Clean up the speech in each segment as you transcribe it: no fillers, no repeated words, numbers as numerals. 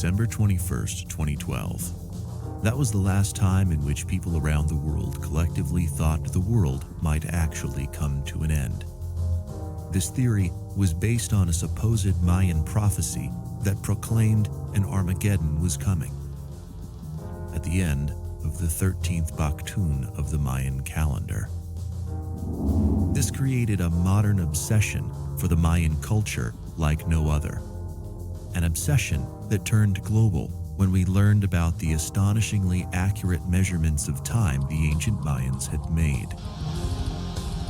December 21st, 2012. That was the last time in which people around the world collectively thought the world might actually come to an end. This theory was based on a supposed Mayan prophecy that proclaimed an Armageddon was coming at the end of the 13th Baqtun of the Mayan calendar. This created a modern obsession for the Mayan culture like no other. An obsession that turned global when we learned about the astonishingly accurate measurements of time the ancient Mayans had made.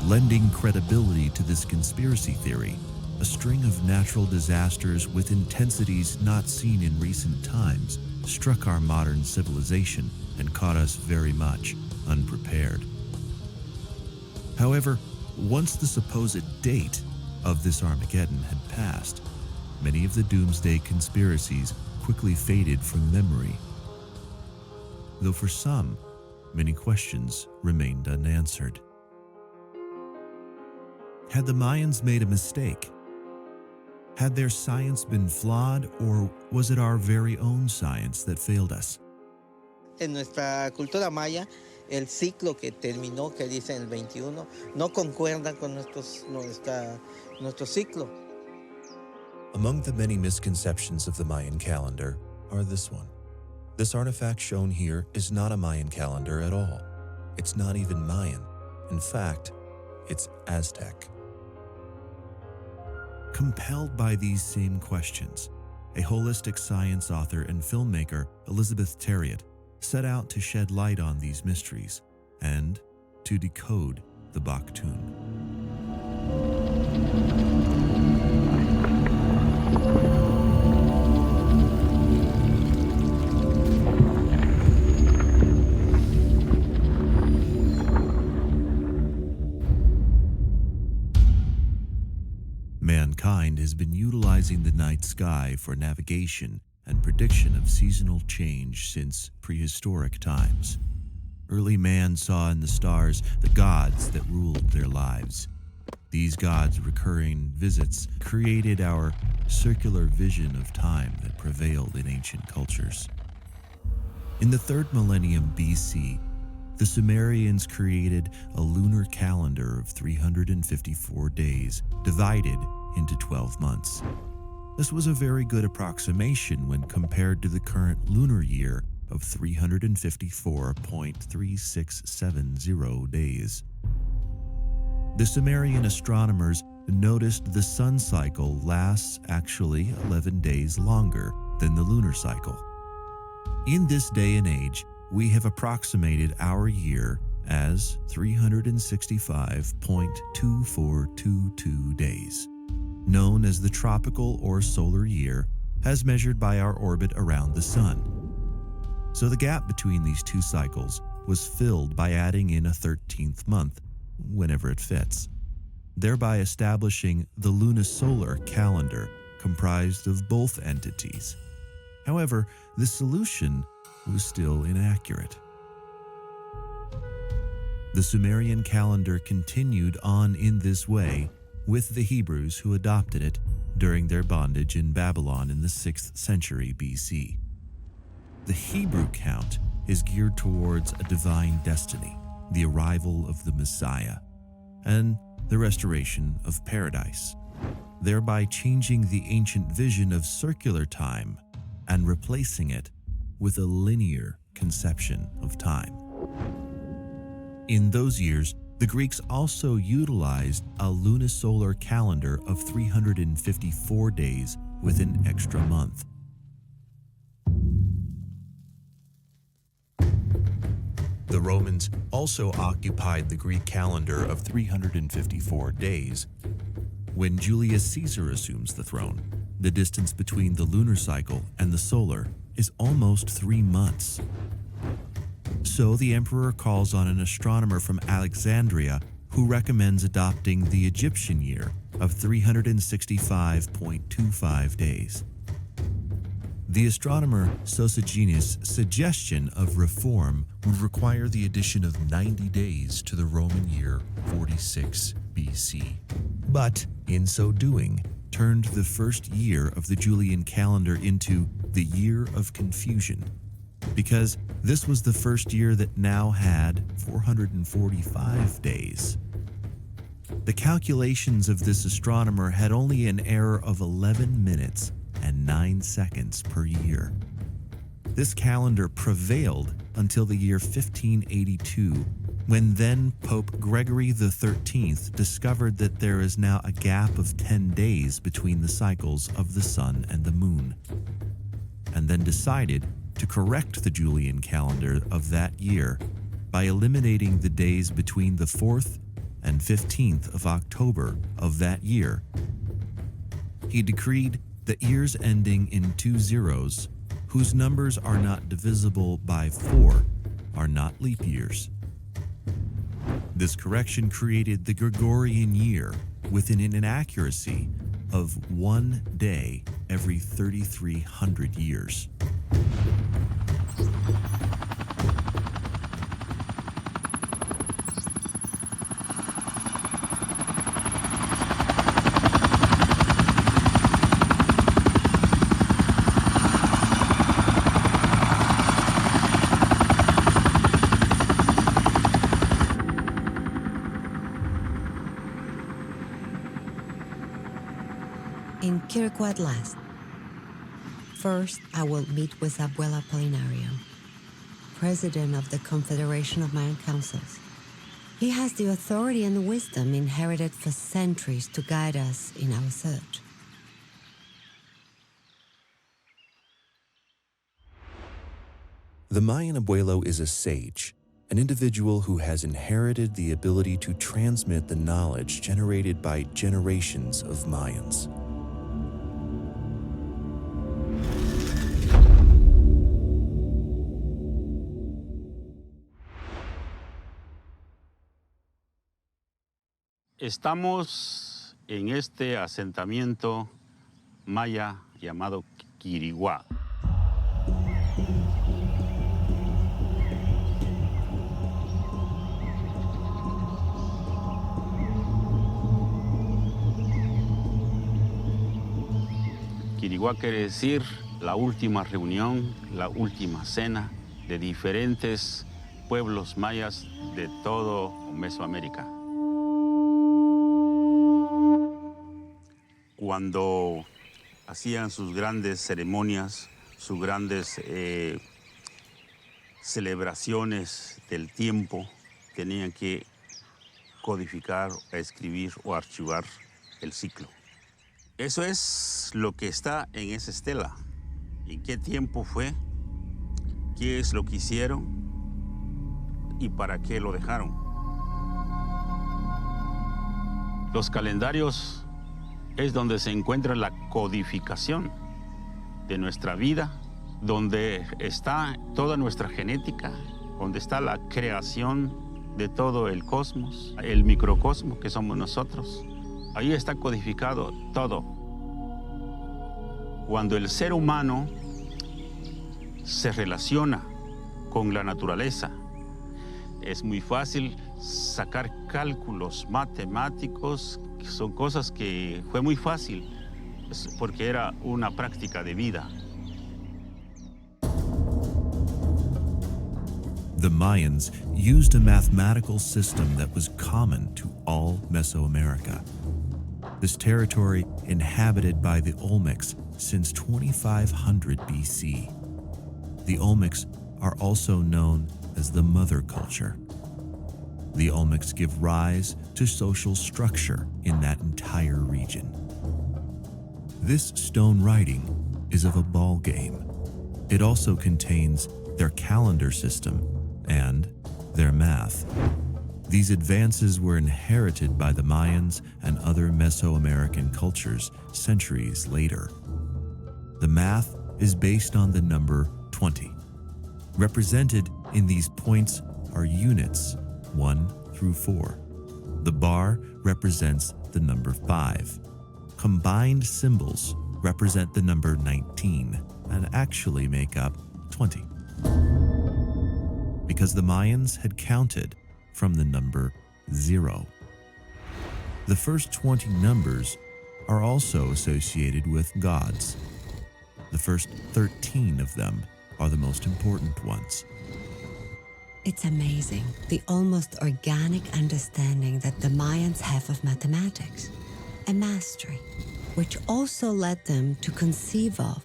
Lending credibility to this conspiracy theory, a string of natural disasters with intensities not seen in recent times struck our modern civilization and caught us very much unprepared. However, once the supposed date of this Armageddon had passed, many of the doomsday conspiracies quickly faded from memory. Though for some, many questions remained unanswered. Had the Mayans made a mistake? Had their science been flawed, or was it our very own science that failed us? En nuestra cultura maya, el ciclo que terminó, que dice en el 21, no concuerda con nuestro ciclo. Among the many misconceptions of the Mayan calendar are this one. This artifact shown here is not a Mayan calendar at all. It's not even Mayan. In fact, it's Aztec. Compelled by these same questions, a holistic science author and filmmaker, Elizabeth Terriot, set out to shed light on these mysteries and to decode the Baqtun. Mankind has been utilizing the night sky for navigation and prediction of seasonal change since prehistoric times. Early man saw in the stars the gods that ruled their lives. These gods' recurring visits created our circular vision of time that prevailed in ancient cultures. In the 3rd millennium BC, the Sumerians created a lunar calendar of 354 days, divided into 12 months. This was a very good approximation when compared to the current lunar year of 354.3670 days. The Sumerian astronomers noticed the sun cycle lasts actually 11 days longer than the lunar cycle. In this day and age, we have approximated our year as 365.2422 days, known as the tropical or solar year, as measured by our orbit around the sun. So the gap between these two cycles was filled by adding in a 13th month whenever it fits, thereby establishing the lunisolar calendar comprised of both entities. However, the solution was still inaccurate. The Sumerian calendar continued on in this way with the Hebrews who adopted it during their bondage in Babylon in the 6th century BC. The Hebrew count is geared towards a divine destiny, the arrival of the Messiah, and the restoration of paradise, thereby changing the ancient vision of circular time and replacing it with a linear conception of time. In those years, the Greeks also utilized a lunisolar calendar of 354 days with an extra month. The Romans also occupied the Greek calendar of 354 days. When Julius Caesar assumes the throne, the distance between the lunar cycle and the solar is almost 3 months. So the emperor calls on an astronomer from Alexandria who recommends adopting the Egyptian year of 365.25 days. The astronomer Sosigenes' suggestion of reform would require the addition of 90 days to the Roman year 46 BC, but in so doing, turned the first year of the Julian calendar into the Year of Confusion, because this was the first year that now had 445 days. The calculations of this astronomer had only an error of 11 minutes and 9 seconds per year. This calendar prevailed until the year 1582, when then Pope Gregory XIII discovered that there is now a gap of 10 days between the cycles of the sun and the moon, and then decided to correct the Julian calendar of that year by eliminating the days between the 4th and 15th of October of that year. He decreed that years ending in 2 zeros, whose numbers are not divisible by 4, are not leap years. This correction created the Gregorian year with an inaccuracy of 1 day every 3,300 years. In Quirico at last. First, I will meet with Abuela Polinario, president of the Confederation of Mayan Councils. He has the authority and the wisdom inherited for centuries to guide us in our search. The Mayan abuelo is a sage, an individual who has inherited the ability to transmit the knowledge generated by generations of Mayans. Estamos en este asentamiento maya llamado Quiriguá. Quiriguá quiere decir la última reunión, la última cena de diferentes pueblos mayas de todo Mesoamérica. Cuando hacían sus grandes ceremonias, sus grandes celebraciones del tiempo, tenían que codificar, escribir o archivar el ciclo. Eso es lo que está en esa estela. ¿En qué tiempo fue? ¿Qué es lo que hicieron? ¿Y para qué lo dejaron? Los calendarios es donde se encuentra la codificación de nuestra vida, donde está toda nuestra genética, donde está la creación de todo el cosmos, el microcosmos que somos nosotros. Ahí está codificado todo. Cuando el ser humano se relaciona con la naturaleza, es muy fácil sacar cálculos matemáticos, que son cosas que fue muy fácil, porque era una práctica de vida. The Mayans used a mathematical system that was common to all Mesoamerica. This territory inhabited by the Olmecs since 2500 BC. The Olmecs are also known as the mother culture. The Olmecs give rise to social structure in that entire region. This stone writing is of a ball game. It also contains their calendar system and their math. These advances were inherited by the Mayans and other Mesoamerican cultures centuries later. The math is based on the number 20. Represented in these points are units 1 through 4. The bar represents the number 5. Combined symbols represent the number 19 and actually make up 20. Because the Mayans had counted from the number 0. The first 20 numbers are also associated with gods. The first 13 of them are the most important ones. It's amazing, the almost organic understanding that the Mayans have of mathematics, a mastery, which also led them to conceive of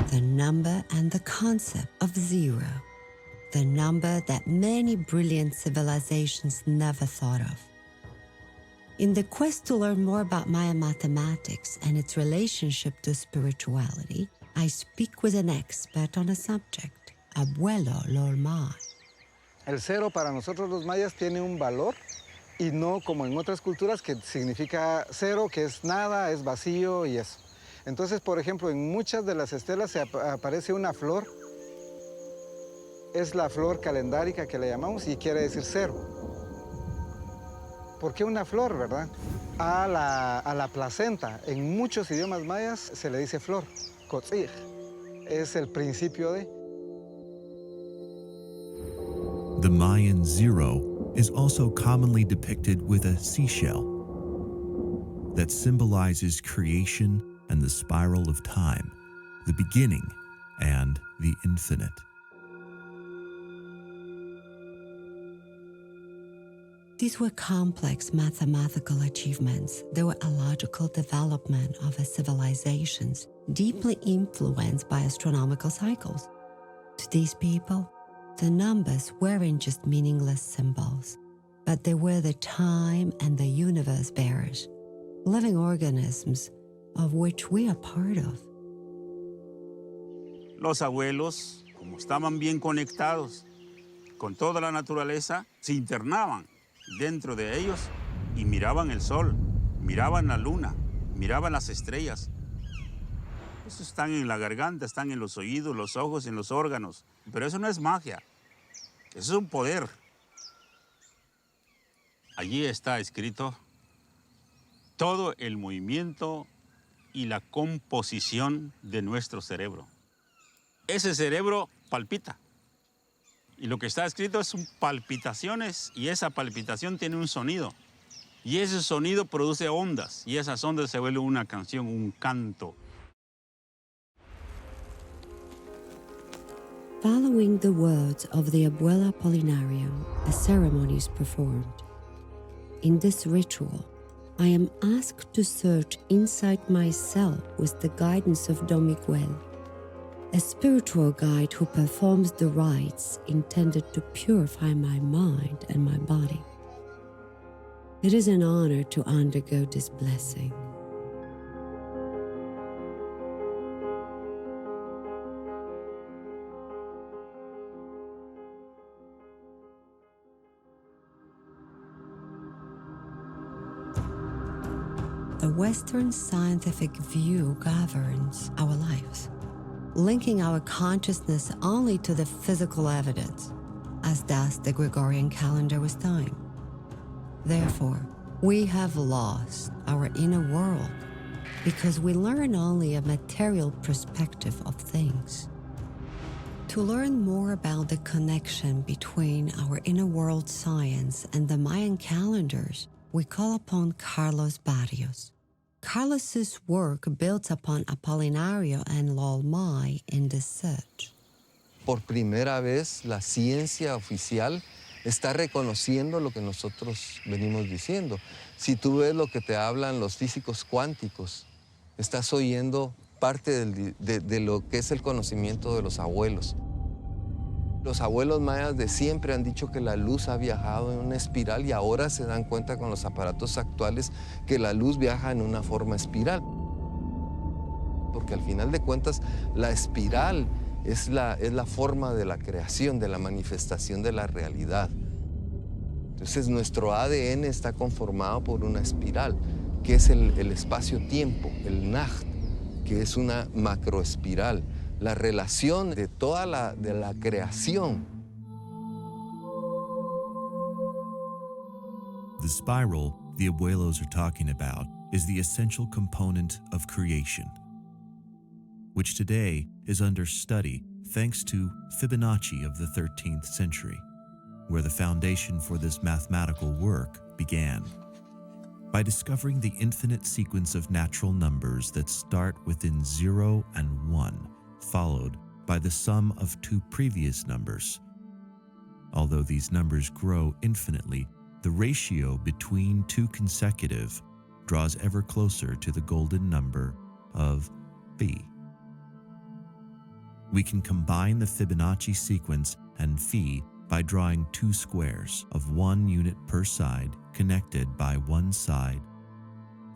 the number and the concept of zero, the number that many brilliant civilizations never thought of. In the quest to learn more about Mayan mathematics and its relationship to spirituality, I speak with an expert on the subject, Abuelo Lolmai. El cero para nosotros los mayas tiene un valor y no como en otras culturas que significa cero, que es nada, es vacío y eso. Entonces, por ejemplo, en muchas de las estelas aparece una flor. Es la flor calendárica que le llamamos y quiere decir cero. ¿Por qué una flor, verdad? A la placenta, en muchos idiomas mayas se le dice flor, kotzij. Es el principio de. The Mayan zero is also commonly depicted with a seashell that symbolizes creation and the spiral of time, the beginning and the infinite. These were complex mathematical achievements. They were a logical development of a civilizations deeply influenced by astronomical cycles. To these people, the numbers weren't just meaningless symbols, but they were the time and the universe bearers, living organisms of which we are part of. Los abuelos, como estaban bien conectados con toda la naturaleza, se internaban dentro de ellos y miraban el sol, miraban la luna, miraban las estrellas. Eso están en la garganta, están en los oídos, los ojos, en los órganos. Pero eso no es magia, eso es un poder. Allí está escrito todo el movimiento y la composición de nuestro cerebro. Ese cerebro palpita. Y lo que está escrito son palpitaciones y esa palpitación tiene un sonido. Y ese sonido produce ondas y esas ondas se vuelven una canción, un canto. Following the words of the Abuela Apolinario, a ceremony is performed. In this ritual, I am asked to search inside myself with the guidance of Don Miguel, a spiritual guide who performs the rites intended to purify my mind and my body. It is an honor to undergo this blessing. The Western scientific view governs our lives, linking our consciousness only to the physical evidence, as does the Gregorian calendar with time. Therefore, we have lost our inner world because we learn only a material perspective of things. To learn more about the connection between our inner world science and the Mayan calendars, we call upon Carlos Barrios. Carlos's work builds upon Apolinario and Lolmai in this search. Por primera vez, la ciencia oficial está reconociendo lo que nosotros venimos diciendo. Si tú ves lo que te hablan los físicos cuánticos, estás oyendo parte de lo que es el conocimiento de los abuelos. Los abuelos mayas de siempre han dicho que la luz ha viajado en una espiral y ahora se dan cuenta con los aparatos actuales que la luz viaja en una forma espiral. Porque al final de cuentas, la espiral es la forma de la creación, de la manifestación de la realidad. Entonces, nuestro ADN está conformado por una espiral, que es el espacio-tiempo, el Nacht, que es una macroespiral. La relación de toda la creación. The spiral the abuelos are talking about is the essential component of creation, which today is under study thanks to Fibonacci of the 13th century, where the foundation for this mathematical work began. By discovering the infinite sequence of natural numbers that start within 0 and 1, followed by the sum of two previous numbers. Although these numbers grow infinitely, the ratio between two consecutive draws ever closer to the golden number of phi. We can combine the Fibonacci sequence and phi by drawing two squares of 1 unit per side connected by one side,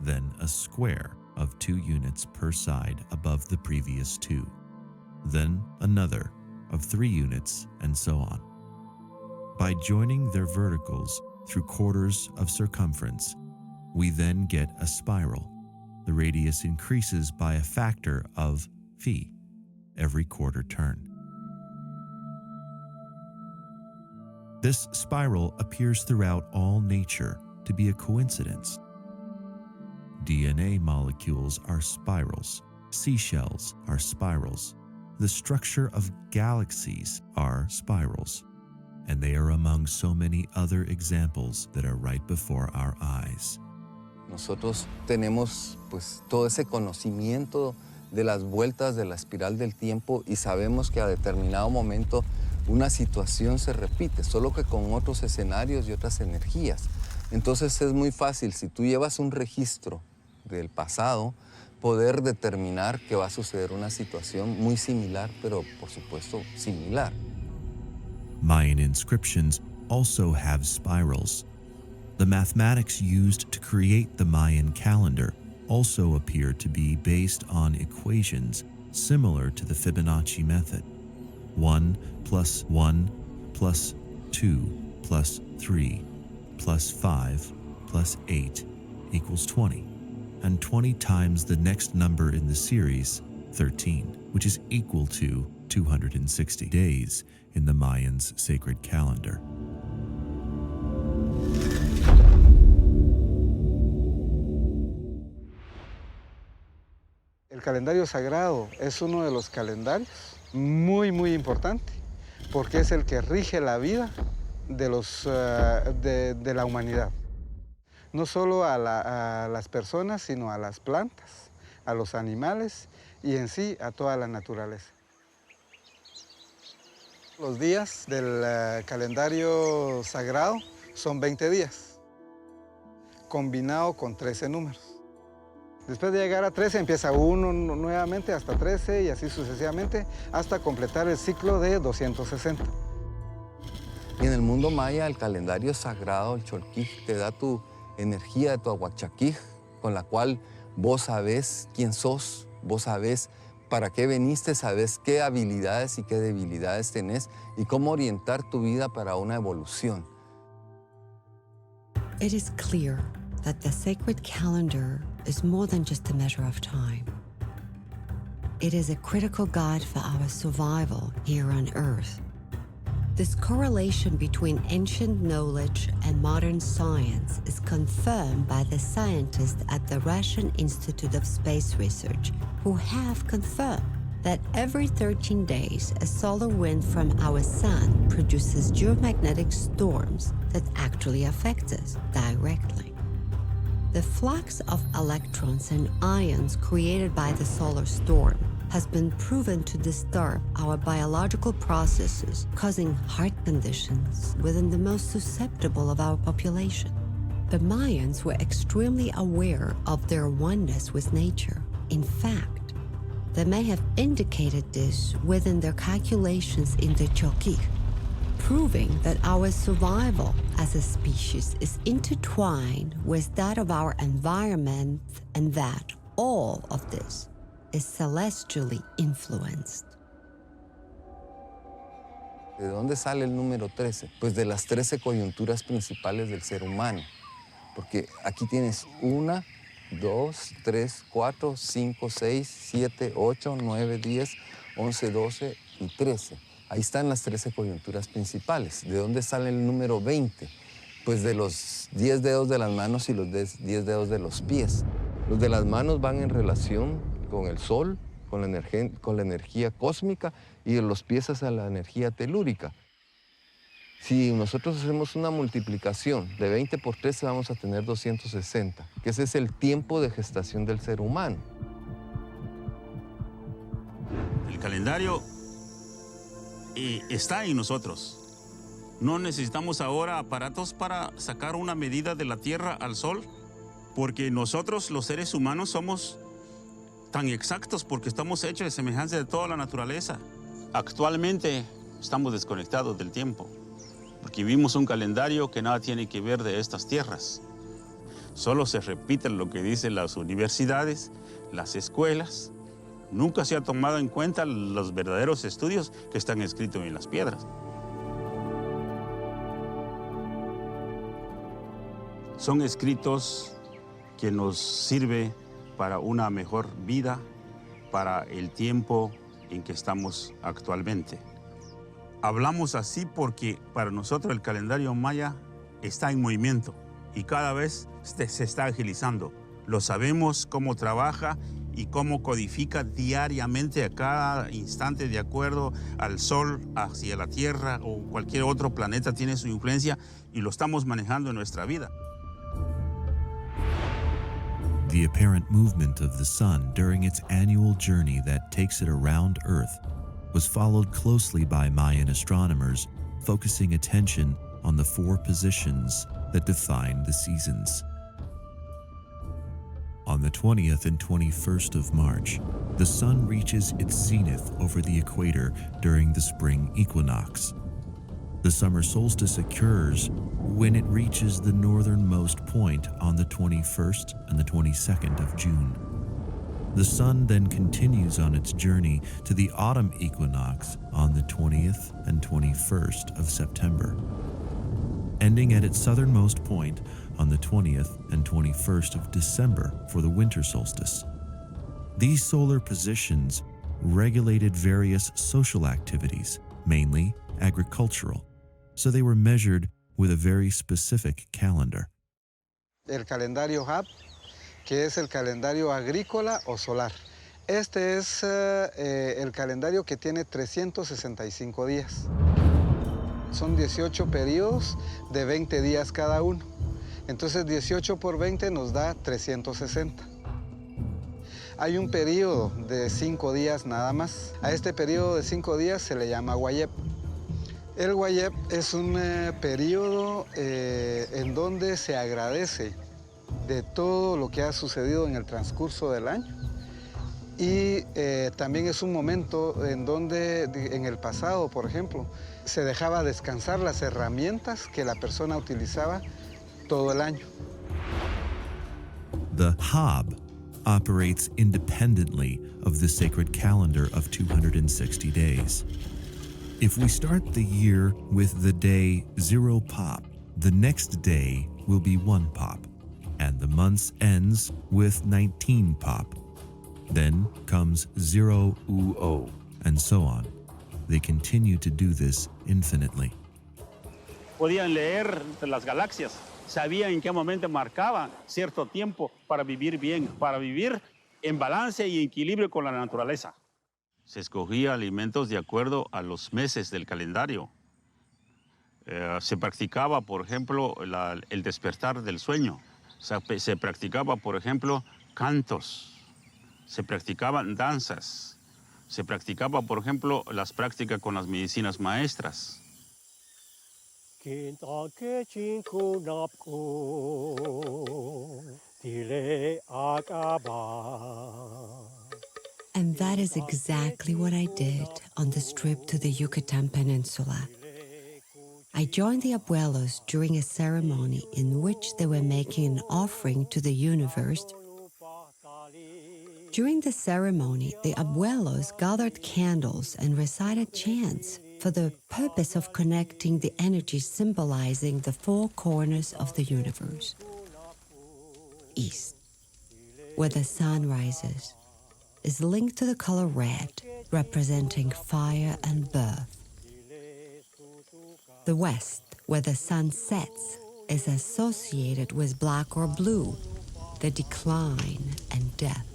then a square of 2 units per side above the previous two, then another of 3 units, and so on. By joining their verticals through quarters of circumference, we then get a spiral. The radius increases by a factor of phi every quarter turn. This spiral appears throughout all nature to be a coincidence. DNA molecules are spirals, seashells are spirals, the structure of galaxies are spirals, and they are among so many other examples that are right before our eyes. Nosotros tenemos pues todo ese conocimiento de las vueltas de la espiral del tiempo y sabemos que a determinado momento una situación se repite, solo que con otros escenarios y otras energías. Entonces es muy fácil, si tú llevas un registro del pasado, poder determinar que va a suceder una situación muy similar, pero por supuesto similar. Mayan inscriptions also have spirals. The mathematics used to create the Mayan calendar also appear to be based on equations similar to the Fibonacci method. 1 plus 1 plus 2 plus 3 plus 5 plus 8 equals 20, and 20 times the next number in the series, 13, which is equal to 260 days in the Mayans' sacred calendar. El calendario sagrado es uno de los calendarios muy importante, porque es el que rige la vida de la humanidad. No solo a las personas, sino a las plantas, a los animales y en sí a toda la naturaleza. Los días del calendario sagrado son 20 días, combinado con 13 números. Después de llegar a 13 empieza uno nuevamente hasta 13 y así sucesivamente hasta completar el ciclo de 260. Y en el mundo maya, el calendario sagrado, el cholquij, te da tu energía de tu ahuachaquij, con la cual vos sabés quién sos, vos sabés para qué veniste, sabés qué habilidades y qué debilidades tenés y cómo orientar tu vida para una evolución. It is clear that the sacred calendar is more than just a measure of time. It is a critical guide for our survival here on Earth. This correlation between ancient knowledge and modern science is confirmed by the scientists at the Russian Institute of Space Research, who have confirmed that every 13 days, a solar wind from our sun produces geomagnetic storms that actually affect us directly. The flux of electrons and ions created by the solar storm has been proven to disturb our biological processes, causing heart conditions within the most susceptible of our population. The Mayans were extremely aware of their oneness with nature. In fact, they may have indicated this within their calculations in the Cholquij, proving that our survival as a species is intertwined with that of our environment and that all of this is celestially influenced. ¿De dónde sale el número 13? Pues de las 13 coyunturas principales del ser humano. Porque aquí tienes 1, 2, 3, 4, 5, 6, 7, 8, 9, 10, 11, 12 y 13. Ahí están las 13 coyunturas principales. ¿De dónde sale el número 20? Pues de los 10 dedos de las manos y los 10 dedos de los pies. Los de las manos van en relación con el sol, con la energía cósmica, y de los pies hacia la energía telúrica. Si nosotros hacemos una multiplicación de 20 por 13, vamos a tener 260, que ese es el tiempo de gestación del ser humano. calendario está en nosotros. No necesitamos ahora aparatos para sacar una medida de la Tierra al Sol, porque nosotros los seres humanos somos tan exactos porque estamos hechos de semejanza de toda la naturaleza. Actualmente estamos desconectados del tiempo, porque vivimos un calendario que nada tiene que ver de estas tierras. Solo se repite lo que dicen las universidades, las escuelas. Nunca se ha tomado en cuenta los verdaderos estudios que están escritos en las piedras. Son escritos que nos sirven para una mejor vida, para el tiempo en que estamos actualmente. Hablamos así porque para nosotros el calendario maya está en movimiento y cada vez se está agilizando. Lo sabemos cómo trabaja y cómo codifica diariamente a cada instante de acuerdo al Sol, hacia la Tierra o cualquier otro planeta tiene su influencia y lo estamos manejando en nuestra vida. The apparent movement of the sun during its annual journey that takes it around Earth was followed closely by Mayan astronomers, focusing attention on the 4 positions that define the seasons. On the 20th and 21st of March, the sun reaches its zenith over the equator during the spring equinox. The summer solstice occurs when it reaches the northernmost point on the 21st and the 22nd of June. The sun then continues on its journey to the autumn equinox on the 20th and 21st of September, ending at its southernmost point on the 20th and 21st of December for the winter solstice. These solar positions regulated various social activities, mainly agricultural, so they were measured with a very specific calendar. El calendario HAB, que es el calendario agrícola o solar. Este es el calendario que tiene 365 días. Son 18 periodos de 20 días cada uno. Entonces 18 por 20 nos da 360. Hay un periodo de 5 días nada más. A este periodo de 5 días se le llama Guayeb. El Guayeb es un periodo en donde se agradece de todo lo que ha sucedido en el transcurso del año. Y también es un momento en donde, en el pasado, por ejemplo, se dejaba descansar las herramientas que la persona utilizaba todo el año. The Hab operates independently of the sacred calendar of 260 days. If we start the year with the day 0 pop, the next day will be 1 pop, and the month ends with 19 pop. Then comes 0 uo, and so on. They continue to do this infinitely. Podían leer las galaxias, sabían en qué momento marcaba cierto tiempo para vivir bien, para vivir en balance y equilibrio con la naturaleza. Se escogía alimentos de acuerdo a los meses del calendario. Se practicaba, por ejemplo, el despertar del sueño. Se practicaba, por ejemplo, cantos. Se practicaban danzas. Se practicaba, por ejemplo, las prácticas con las medicinas maestras. And that is exactly what I did on this trip to the Yucatan Peninsula. I joined the abuelos during a ceremony in which they were making an offering to the universe. During the ceremony, the abuelos gathered candles and recited chants for the purpose of connecting the energies symbolizing the 4 corners of the universe. East, where the sun rises, is linked to the color red, representing fire and birth. The west, where the sun sets, is associated with black or blue, the decline and death.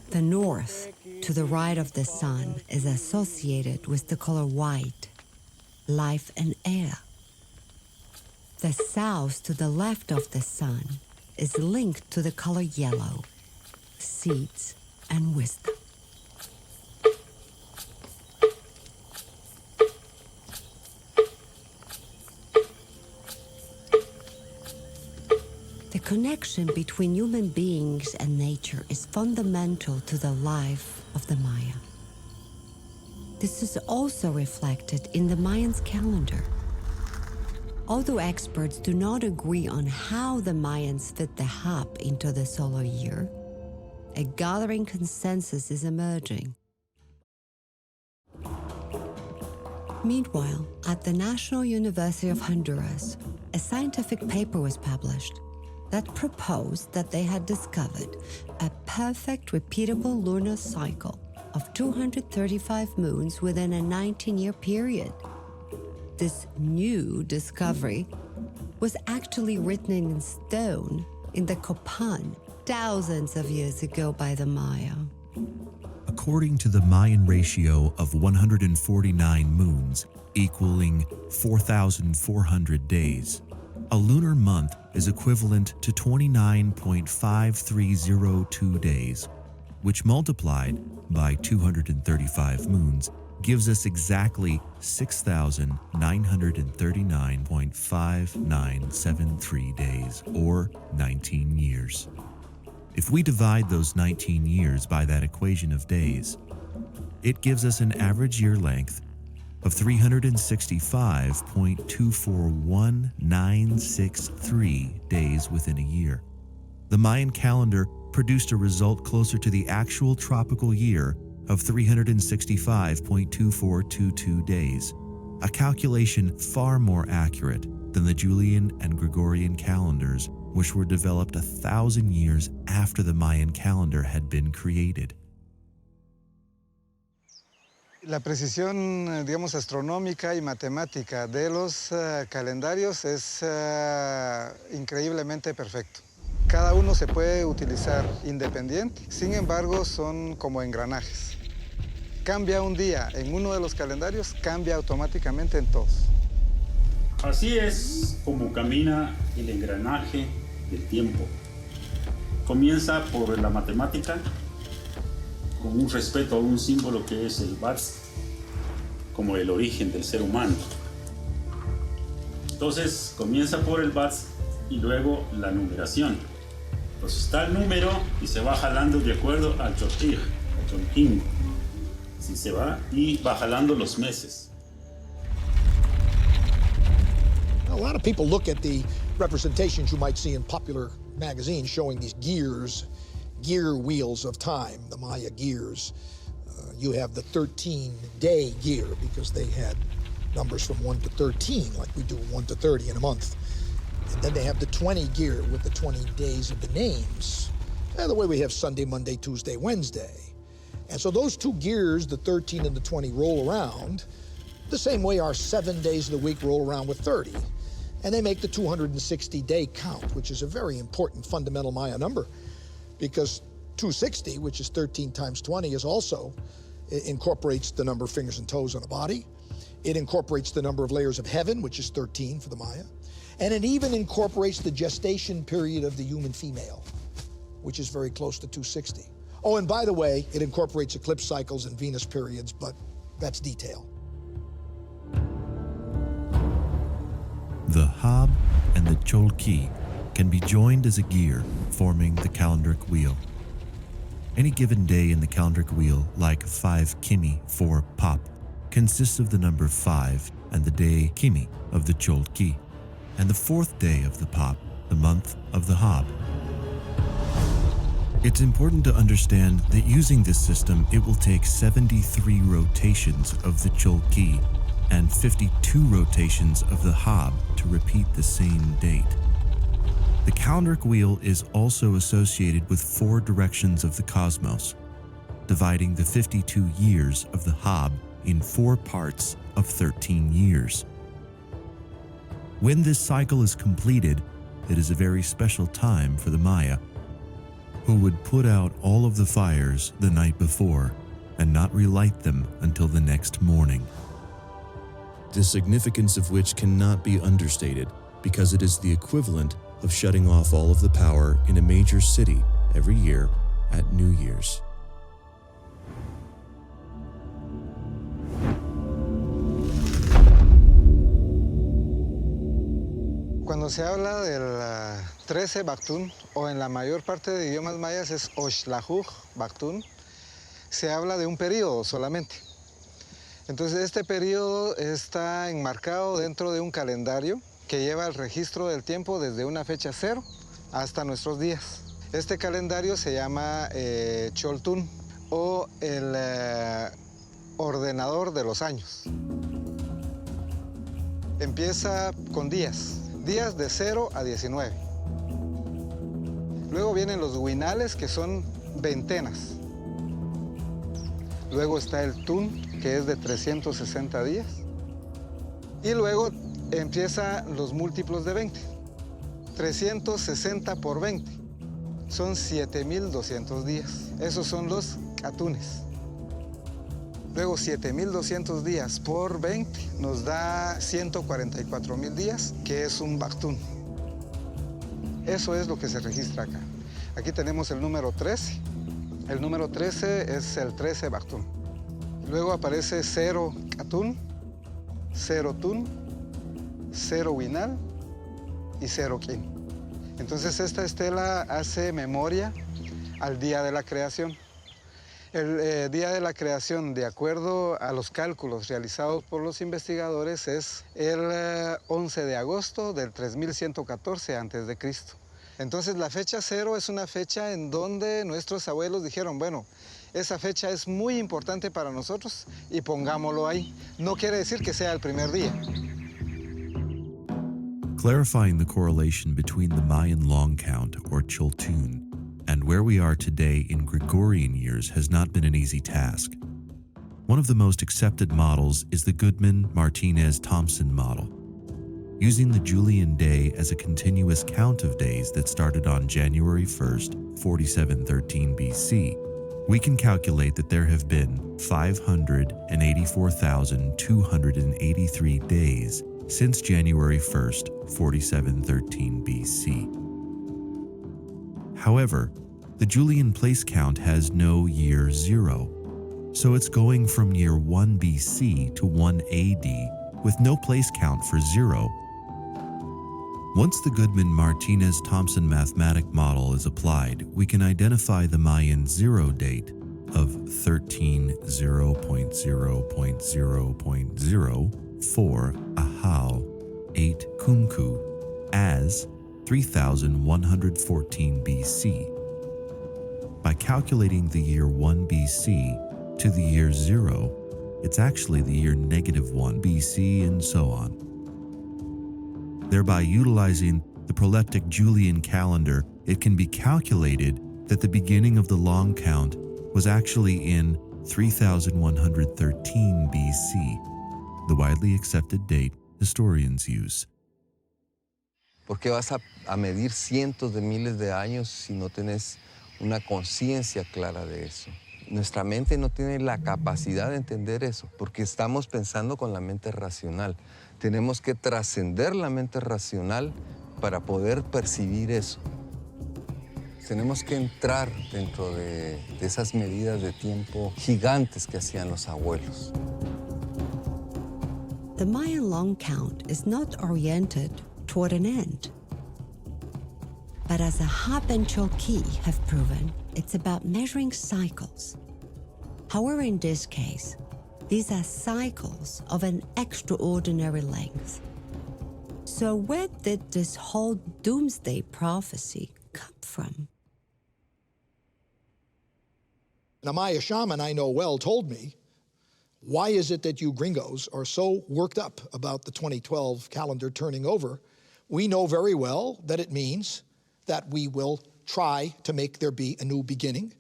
The north, to the right of the sun, is associated with the color white, life and air. The south, to the left of the sun, is linked to the color yellow, seeds and wisdom. connection between human beings and nature is fundamental to the life of the Maya. This is also reflected in the Mayan calendar. Although experts do not agree on how the Mayans fit the hub into the solar year, a gathering consensus is emerging. Meanwhile, at the National University of Honduras, a scientific paper was published that proposed that they had discovered a perfect repeatable lunar cycle of 235 moons within a 19-year period. This new discovery was actually written in stone in the Copan thousands of years ago by the Maya. According to the Mayan ratio of 149 moons, equaling 4,400 days, a lunar month is equivalent to 29.5302 days, which multiplied by 235 moons gives us exactly 6,939.5973 days, or 19 years. If we divide those 19 years by that equation of days, it gives us an average year length of 365.241963 days within a year. The Mayan calendar produced a result closer to the actual tropical year of 365.2422 days, a calculation far more accurate than the Julian and Gregorian calendars, which were developed 1,000 years after the Mayan calendar had been created. La precisión, digamos, astronómica y matemática de los calendarios es increíblemente perfecto. Cada uno se puede utilizar independiente, sin embargo, son como engranajes. Cambia un día en uno de los calendarios, cambia automáticamente en todos. Así es como camina el engranaje del tiempo. Comienza por la matemática, con un respeto a un símbolo que es el Baqtun, como el origen del ser humano. Entonces comienza por el Baqtun y luego la numeración. Entonces está el número y se va jalando de acuerdo al Chotig, al Chonquín. Así se va y va jalando los meses. A lot of people look at the representations you might see in popular magazines showing these gear wheels of time, the Maya gears. You have the 13-day gear because they had numbers from 1 to 13, like we do 1 to 30 in a month. And then they have the 20 gear with the 20 days of the names. The way we have Sunday, Monday, Tuesday, Wednesday. And so those two gears, the 13 and the 20, roll around the same way our 7 days of the week roll around with 30. And they make the 260-day count, which is a very important fundamental Maya number, because 260, which is 13 times 20, is also incorporates the number of fingers and toes on a body. It incorporates the number of layers of heaven, which is 13 for the Maya. And it even incorporates the gestation period of the human female, which is very close to 260. Oh, and by the way, it incorporates eclipse cycles and Venus periods, but that's detail. The Hab and the Cholki can be joined as a gear, forming the calendric wheel. Any given day in the calendric wheel, like 5 kimi for Pop, consists of the number 5 and the day kimi of the Cholki, and the 4th day of the Pop, the month of the Hab. It's important to understand that using this system, it will take 73 rotations of the Cholki and 52 rotations of the Hab to repeat the same date. The calendric wheel is also associated with 4 directions of the cosmos, dividing the 52 years of the Hab in 4 parts of 13 years. When this cycle is completed, it is a very special time for the Maya, who would put out all of the fires the night before and not relight them until the next morning. The significance of which cannot be understated, because it is the equivalent of shutting off all of the power in a major city every year at New Year's. Cuando Cuando se habla del 13 Baqtun, o en la mayor parte de idiomas mayas es Oxtlajuj Baqtun, se habla de un periodo solamente. Entonces este periodo está enmarcado dentro de un calendario que lleva el registro del tiempo desde una fecha cero hasta nuestros días. Este calendario se llama Choltun, o el ordenador de los años. Empieza con días de 0 a 19. Luego vienen los winales, que son ventenas. Luego está el tun, que es de 360 días. Y luego empiezan los múltiplos de 20. 360 por 20 son 7,200 días. Esos son los atunes. Luego 7,200 días por 20 nos da 144,000 días, que es un Baqtun. Eso es lo que se registra acá. Aquí tenemos el número 13. El número 13 es el 13 Baqtun. Luego aparece 0 Atun, 0 Tun, 0 Winal y 0 Kin. Entonces esta estela hace memoria al día de la creación. El día de la creación, de acuerdo a los cálculos realizados por los investigadores, es el 11 de agosto del 3114 a.C. Entonces la fecha 0 es una fecha en donde nuestros abuelos dijeron, bueno, esa fecha es muy importante para nosotros y pongámoslo ahí. No quiere decir que sea el primer día. Clarifying the correlation between the Mayan long count, or Choltun, and where we are today in Gregorian years has not been an easy task. One of the most accepted models is the Goodman-Martinez-Thompson model. Using the Julian day as a continuous count of days that started on January 1st, 4713 BC, we can calculate that there have been 584,283 days since January 1st, 4713 BC. However, the Julian place count has no year 0, so it's going from year 1 BC to 1 AD with no place count for 0. Once the Goodman-Martinez-Thompson mathematic model is applied, we can identify the Mayan 0 date of 13:0.0.0.04 Ahau 8 Kumku as 3114 BC. By calculating the year 1 BC to the year 0, it's actually the year -1 BC and so on. Thereby utilizing the proleptic Julian calendar, it can be calculated that the beginning of the long count was actually in 3113 BC, the widely accepted date historians use. ¿Por qué vas a medir cientos de miles de años si no tienes una conciencia clara de eso? Nuestra mente no tiene la capacidad de entender eso, porque estamos pensando con la mente racional. Tenemos que trascender la mente racional para poder percibir eso. Tenemos que entrar dentro de esas medidas de tiempo gigantes que hacían los abuelos. The Mayan long count is not oriented toward an end. But as Ahab and Cholki have proven, it's about measuring cycles. However, in this case, these are cycles of an extraordinary length. So where did this whole doomsday prophecy come from? An Maya shaman I know well told me, why is it that you gringos are so worked up about the 2012 calendar turning over? We know very well that it means that we will try to make there be a new beginning.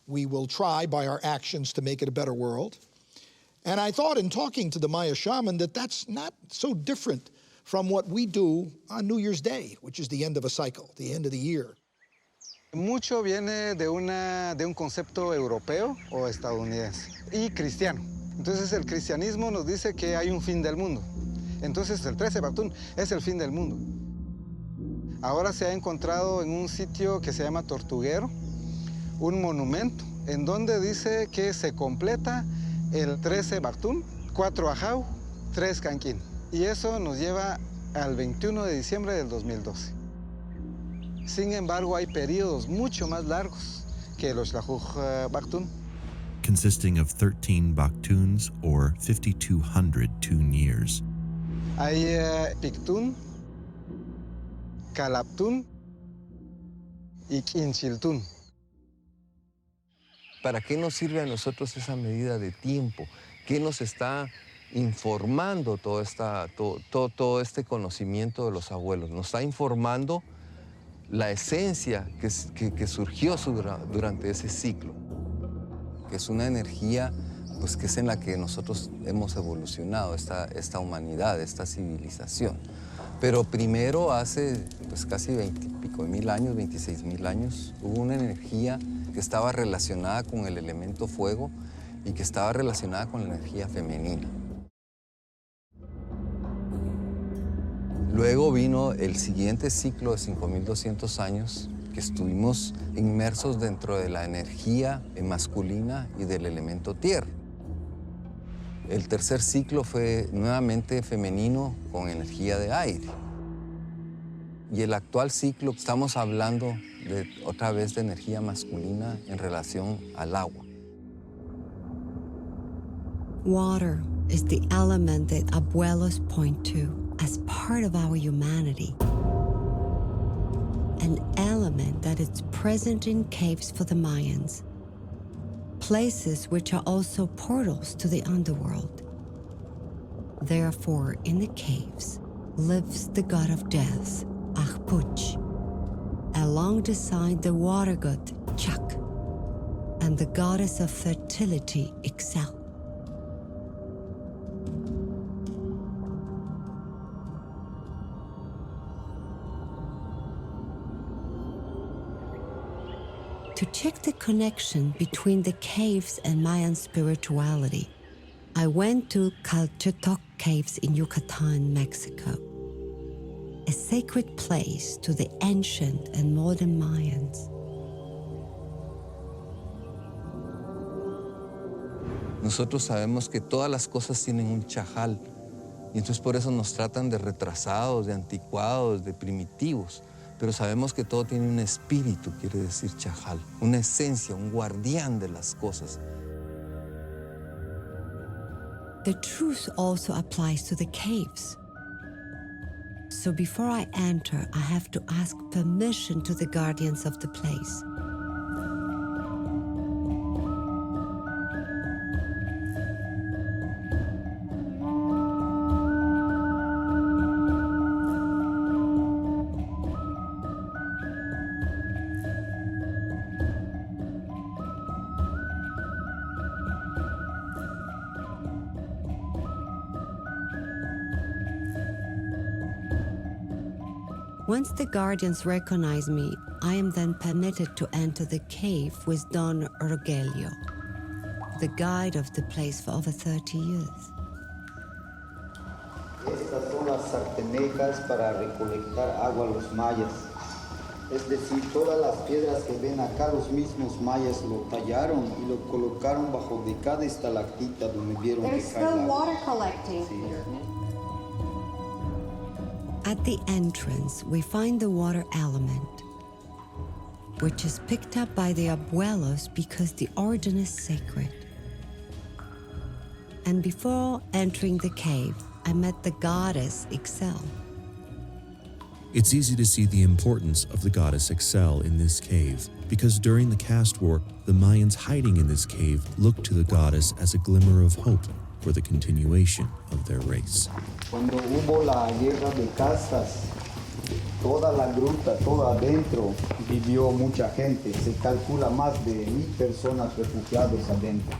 We will try by our actions to make it a better world. And I thought in talking to the Maya shaman that that's not so different from what we do on New Year's Day, which is the end of a cycle, the end of the year. Mucho viene de un concepto europeo o estadounidense y cristiano. Entonces el cristianismo nos dice que hay un fin del mundo. Entonces el 13 Baqtun es el fin del mundo. Ahora se ha encontrado en un sitio que se llama Tortuguero un monumento en donde dice que se completa el 13 Baqtun, 4 Ahau, 3 Canquín. Y eso nos lleva al 21 de diciembre del 2012. Sin embargo, hay periodos mucho más largos que los Baqtun. consisting of 13 Baqtuns or 5,200 tune years. Hay Pictún, Calaptún y Quinchiltún. ¿Para qué nos sirve a nosotros esa medida de tiempo? ¿Qué nos está informando todo este conocimiento de los abuelos? Nos está informando la esencia que surgió durante ese ciclo, que es una energía pues, que es en la que nosotros hemos evolucionado, esta humanidad, esta civilización. Pero primero, hace pues, casi 20 y pico de mil años, 26,000 años, hubo una energía que estaba relacionada con el elemento fuego y que estaba relacionada con la energía femenina. Luego vino el siguiente ciclo de 5,200 años, que estuvimos inmersos dentro de la energía masculina y del elemento tierra. El tercer ciclo fue nuevamente femenino con energía de aire. Y el actual ciclo, estamos hablando otra vez de energía masculina en relación al agua. Water is the element that abuelos point to as part of our humanity. An element that is present in caves for the Mayans, places which are also portals to the underworld. Therefore, in the caves lives the god of death, Ahpuch, alongside the water god, Chak, and the goddess of fertility, Ixchel. To check the connection between the caves and Mayan spirituality, I went to Calchetoc Caves in Yucatan, Mexico, a sacred place to the ancient and modern Mayans. Nosotros sabemos que todas las cosas tienen un chajal, y entonces por eso nos tratan de retrasados, de anticuados, de primitivos. Pero sabemos que todo tiene un espíritu, quiere decir chajal, una esencia, un guardián de las cosas. The truth also applies to the caves. So before I enter, I have to ask permission to the guardians of the place. Once the guardians recognize me, I am then permitted to enter the cave with Don Rogelio, the guide of the place for over 30 years. Estas son las sartenejas para recolectar agua a los mayas. Es decir, todas las piedras que ven acá, los mismos mayas lo tallaron y lo colocaron bajo de cada estalactita donde vieron que There's cae still el agua. water collecting. Sí. At the entrance, we find the water element, which is picked up by the abuelos because the origin is sacred. And before entering the cave, I met the goddess Ixchel. It's easy to see the importance of the goddess Ixchel in this cave, because during the caste war, the Mayans hiding in this cave looked to the goddess as a glimmer of hope for the continuation of their race. Cuando hubo la guerra de castas, toda la gruta, todo adentro, vivió mucha gente. Se calcula más de 1,000 personas refugiados adentro.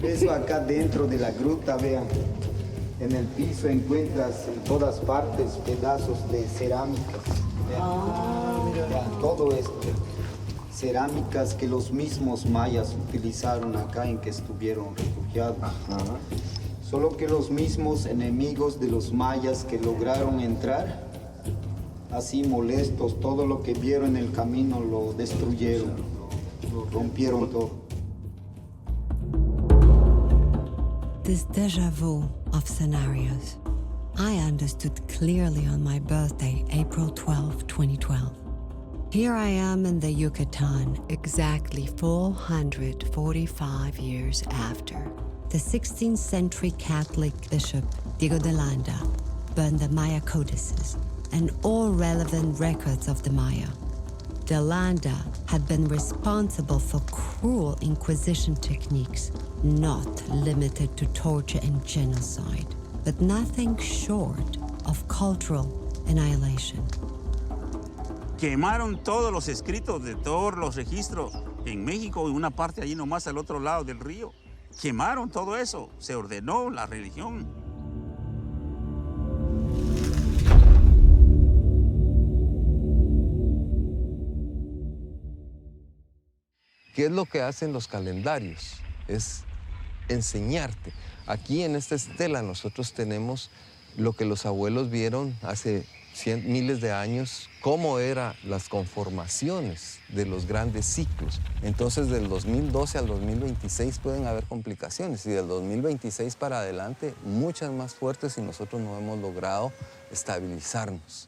Eso acá dentro de la gruta, vean, en el piso encuentras en todas partes pedazos de cerámicas. Vean, vean todo esto. Cerámicas que los mismos mayas utilizaron acá en que estuvieron refugiados. Solo que los mismos enemigos de los mayas que lograron entrar, así molestos, todo lo que vieron en el camino lo destruyeron, lo rompieron todo. This déjà vu of scenarios, I understood clearly on my birthday, April 12, 2012. Here I am in the Yucatan, exactly 445 years after. The 16th century Catholic bishop, Diego de Landa, burned the Maya codices and all relevant records of the Maya. De Landa had been responsible for cruel inquisition techniques, not limited to torture and genocide, but nothing short of cultural annihilation. Quemaron todos los escritos de todos los registros en México y una parte allí nomás al otro lado del río. Quemaron todo eso, se ordenó la religión. ¿Qué es lo que hacen los calendarios? Es enseñarte. Aquí en esta estela nosotros tenemos lo que los abuelos vieron hace miles de años, cómo eran las conformaciones de los grandes ciclos. Entonces, del 2012 al 2026 pueden haber complicaciones y del 2026 para adelante muchas más fuertes y nosotros no hemos logrado estabilizarnos.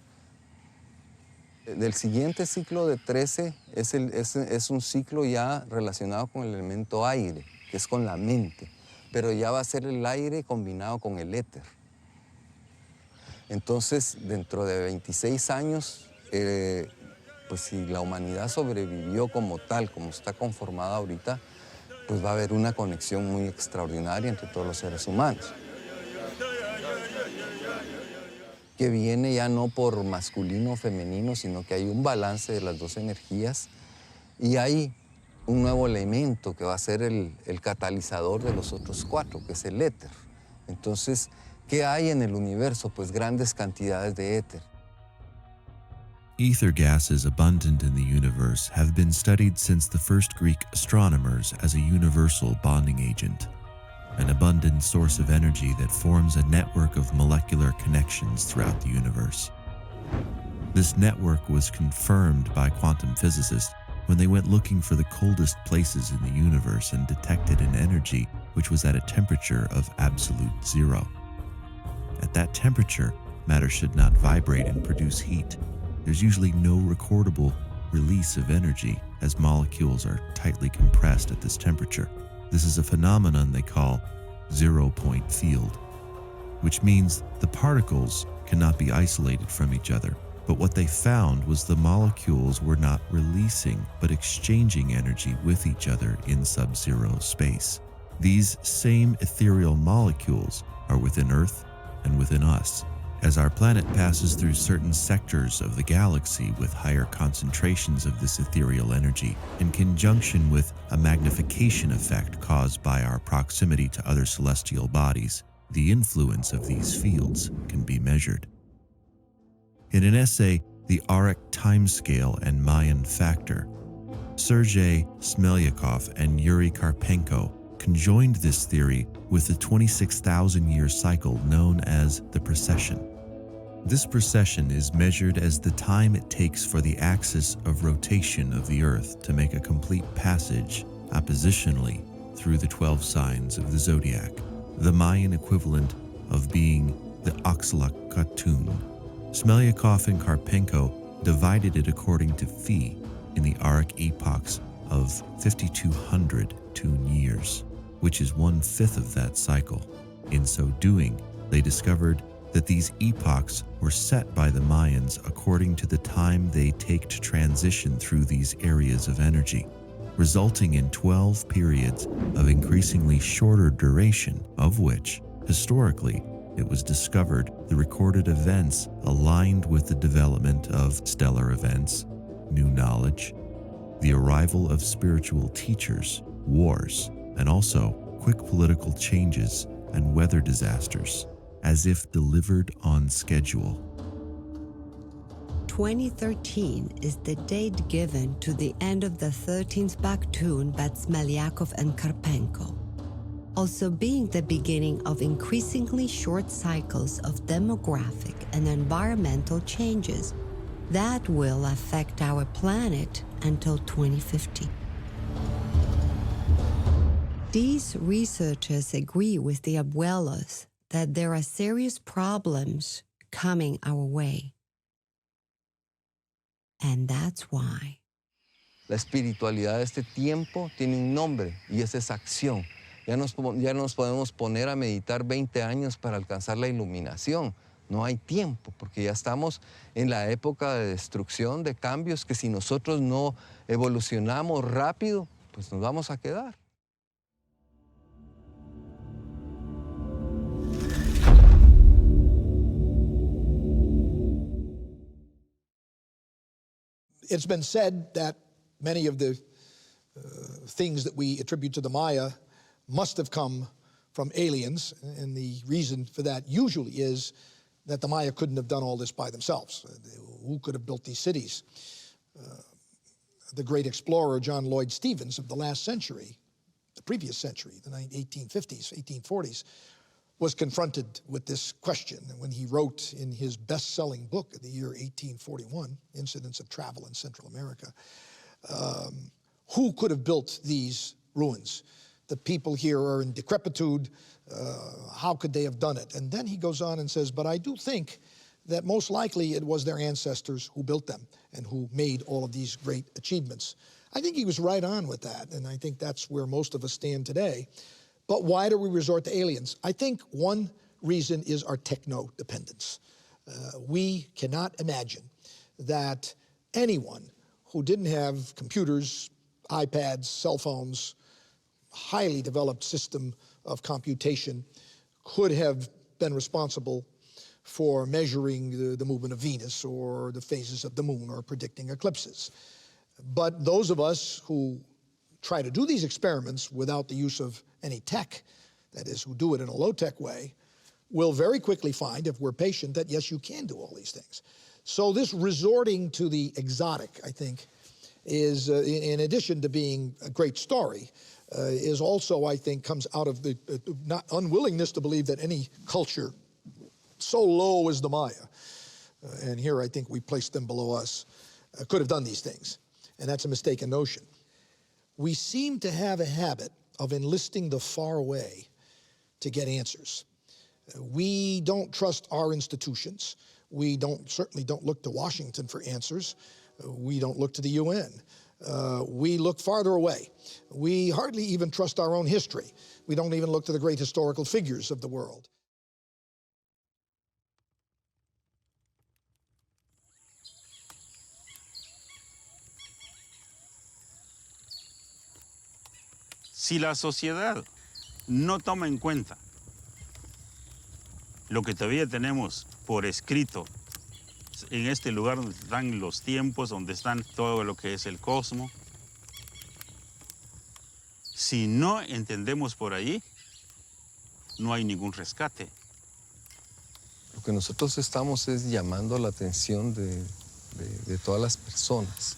Del siguiente ciclo de 13 es un ciclo ya relacionado con el elemento aire, que es con la mente, pero ya va a ser el aire combinado con el éter. Entonces, dentro de 26 años, pues si la humanidad sobrevivió como tal, como está conformada ahorita, pues va a haber una conexión muy extraordinaria entre todos los seres humanos. Que viene ya no por masculino o femenino, sino que hay un balance de las dos energías y hay un nuevo elemento que va a ser el catalizador de los otros cuatro, que es el éter. Entonces, ¿qué hay en el universo? Pues grandes cantidades de éter. Ether gases abundant in the universe have been studied since the first Greek astronomers as a universal bonding agent, an abundant source of energy that forms a network of molecular connections throughout the universe. This network was confirmed by quantum physicists when they went looking for the coldest places in the universe and detected an energy which was at a temperature of absolute zero. At that temperature, matter should not vibrate and produce heat. There's usually no recordable release of energy as molecules are tightly compressed at this temperature. This is a phenomenon they call zero-point field, which means the particles cannot be isolated from each other. But what they found was the molecules were not releasing, but exchanging energy with each other in sub-zero space. These same ethereal molecules are within Earth and within us. As our planet passes through certain sectors of the galaxy with higher concentrations of this ethereal energy, in conjunction with a magnification effect caused by our proximity to other celestial bodies, the influence of these fields can be measured. In an essay, The Auric Timescale and Mayan Factor, Sergei Smelyakov and Yuri Karpenko conjoined this theory with the 26,000-year cycle known as the precession. This precession is measured as the time it takes for the axis of rotation of the Earth to make a complete passage oppositionally through the 12 signs of the zodiac, the Mayan equivalent of being the Baqtun. Smelyakov and Karpenko divided it according to Phi in the Auric epochs of 5,200 tune years, which is 1/5 of that cycle. In so doing, they discovered that these epochs were set by the Mayans according to the time they take to transition through these areas of energy, resulting in 12 periods of increasingly shorter duration, of which, historically, it was discovered the recorded events aligned with the development of stellar events, new knowledge, the arrival of spiritual teachers, wars, and also quick political changes and weather disasters, as if delivered on schedule. 2013 is the date given to the end of the 13th Baqtun by Smelyakov and Karpenko, also being the beginning of increasingly short cycles of demographic and environmental changes that will affect our planet until 2050. These researchers agree with the abuelos that there are serious problems coming our way. And that's why. La espiritualidad de este tiempo tiene un nombre y esa es acción. Ya nos podemos poner a meditar 20 años para alcanzar la iluminación. No hay tiempo, porque ya estamos en la época de destrucción, de cambios, que si nosotros no evolucionamos rápido, pues nos vamos a quedar. It's been said that many of the things that we attribute to the Maya must have come from aliens, and the reason for that usually is that the Maya couldn't have done all this by themselves. Who could have built these cities? The great explorer John Lloyd Stevens of the last century, the previous century, the 1850s, 1840s, was confronted with this question when he wrote in his best-selling book of the year 1841, Incidents of Travel in Central America, who could have built these ruins? The people here are in decrepitude. How could they have done it? And then he goes on and says, but I do think that most likely it was their ancestors who built them and who made all of these great achievements. I think he was right on with that, and I think that's where most of us stand today. But why do we resort to aliens? I think one reason is our techno-dependence. We cannot imagine that anyone who didn't have computers, iPads, cell phones, highly developed system of computation could have been responsible for measuring the movement of Venus or the phases of the moon or predicting eclipses. But those of us who try to do these experiments without the use of any tech, that is, who do it in a low-tech way, will very quickly find, if we're patient, that yes, you can do all these things. So this resorting to the exotic, I think, is, in addition to being a great story, is also, I think, comes out of the not unwillingness to believe that any culture so low as the Maya, and here I think we placed them below us, could have done these things. And that's a mistaken notion. We seem to have a habit of enlisting the far away to get answers. We don't trust our institutions. We certainly don't look to Washington for answers. We don't look to the UN. We look farther away. We hardly even trust our own history. We don't even look to the great historical figures of the world. Si la sociedad no toma en cuenta lo que todavía tenemos por escrito en este lugar donde están los tiempos, donde están todo lo que es el cosmos, si no entendemos por ahí, no hay ningún rescate. Lo que nosotros estamos es llamando la atención de todas las personas,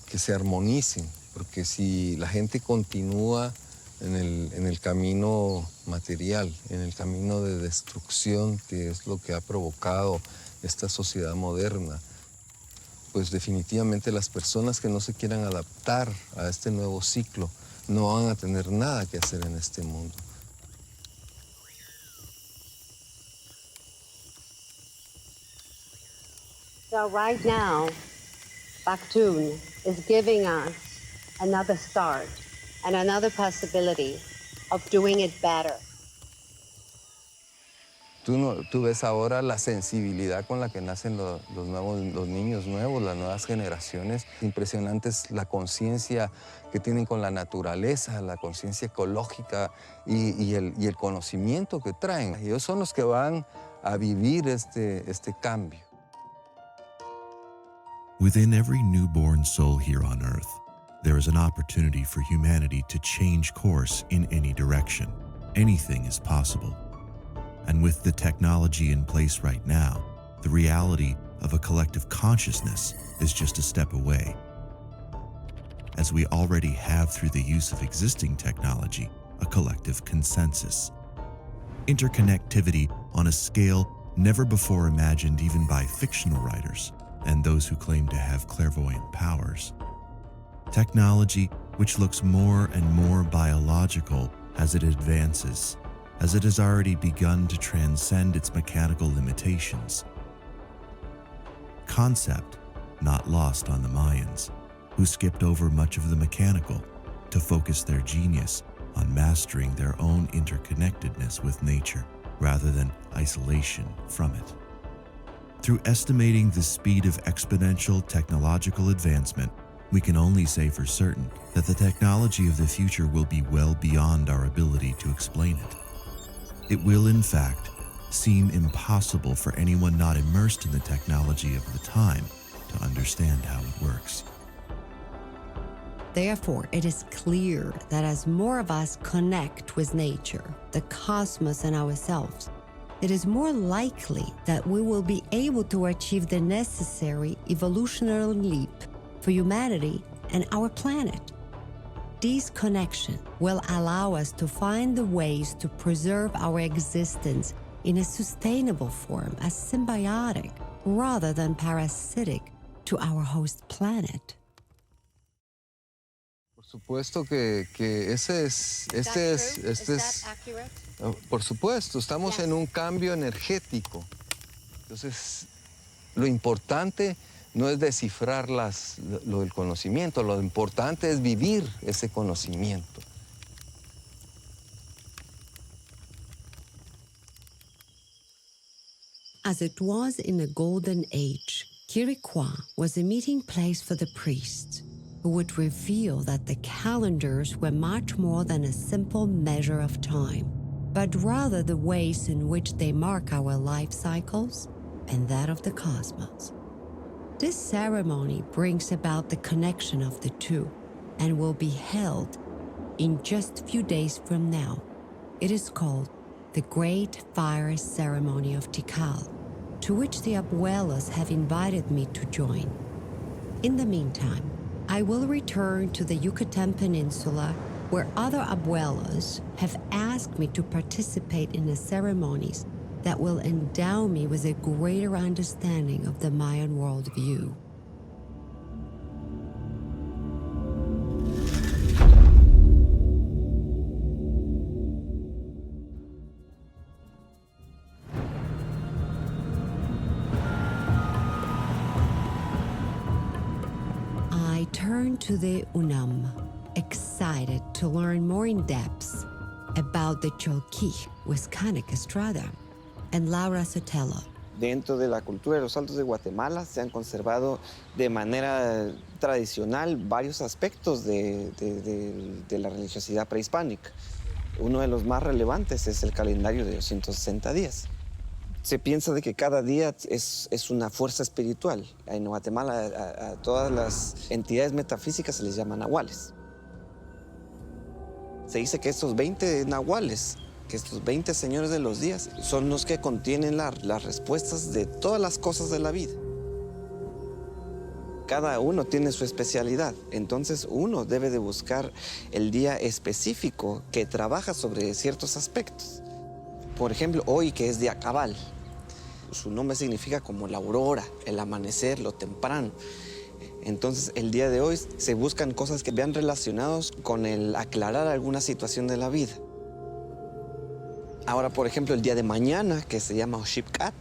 que se armonicen, porque si la gente continúa en el camino material, en el camino de destrucción, que es lo que ha provocado esta sociedad moderna, pues definitivamente las personas que no se quieran adaptar a este nuevo ciclo no van a tener nada que hacer en este mundo. So right now, Baqtun is giving us another start and another possibility of doing it better. Tú ves ahora la sensibilidad con la que nacen los niños nuevos, las nuevas generaciones. Impresionante es la conciencia que tienen con la naturaleza, la conciencia ecológica y el conocimiento que traen. Ellos son los que van a vivir este cambio. Within every newborn soul here on Earth, there is an opportunity for humanity to change course in any direction. Anything is possible. And with the technology in place right now, the reality of a collective consciousness is just a step away. As we already have through the use of existing technology, a collective consensus. Interconnectivity on a scale never before imagined even by fictional writers and those who claim to have clairvoyant powers. Technology which looks more and more biological as it advances, as it has already begun to transcend its mechanical limitations. Concept not lost on the Mayans, who skipped over much of the mechanical to focus their genius on mastering their own interconnectedness with nature rather than isolation from it. Through estimating the speed of exponential technological advancement, we can only say for certain that the technology of the future will be well beyond our ability to explain it. It will, in fact, seem impossible for anyone not immersed in the technology of the time to understand how it works. Therefore, it is clear that as more of us connect with nature, the cosmos, and ourselves, it is more likely that we will be able to achieve the necessary evolutionary leap for humanity and our planet. This connection will allow us to find the ways to preserve our existence in a sustainable form as symbiotic rather than parasitic to our host planet. Por supuesto que por supuesto, estamos en un cambio energético. Entonces, lo importante no es descifrar lo del conocimiento, lo importante es vivir ese conocimiento. As it was in the Golden Age, Quiriquá was a meeting place for the priests, who would reveal that the calendars were much more than a simple measure of time, but rather the ways in which they mark our life cycles and that of the cosmos. This ceremony brings about the connection of the two and will be held in just a few days from now. It is called the Great Fire Ceremony of Tikal, to which the abuelas have invited me to join. In the meantime, I will return to the Yucatan Peninsula, where other abuelas have asked me to participate in the ceremonies that will endow me with a greater understanding of the Mayan worldview. I turn to the UNAM, excited to learn more in depth about the Cholquí with Canek Estrada and Laura Sotelo. Dentro de la cultura de los Altos de Guatemala se han conservado de manera tradicional varios aspectos de la religiosidad prehispánica. Uno de los más relevantes es el calendario de 260 días. Se piensa de que cada día es una fuerza espiritual. En Guatemala a todas las entidades metafísicas se les llama nahuales. Se dice que estos 20 nahuales, que estos 20 señores de los días, son los que contienen las respuestas de todas las cosas de la vida. Cada uno tiene su especialidad, entonces uno debe de buscar el día específico que trabaja sobre ciertos aspectos. Por ejemplo, hoy que es día cabal, su nombre significa como la aurora, el amanecer, lo temprano. Entonces, el día de hoy se buscan cosas que vean relacionados con el aclarar alguna situación de la vida. Ahora, por ejemplo, el día de mañana, que se llama Oshipkat,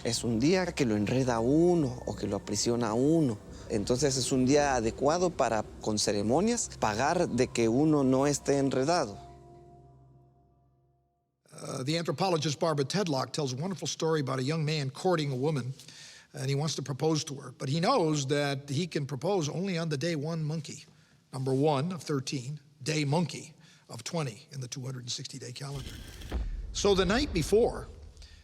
es un día que lo enreda a uno o que lo aprisiona a uno. Entonces, es un día adecuado para, con ceremonias, pagar de que uno no esté enredado. The anthropologist Barbara Tedlock tells a wonderful story about a young man courting a woman, and he wants to propose to her. But he knows that he can propose only on the day one monkey, number 1 of 13, day monkey of 20 in the 260-day calendar. So the night before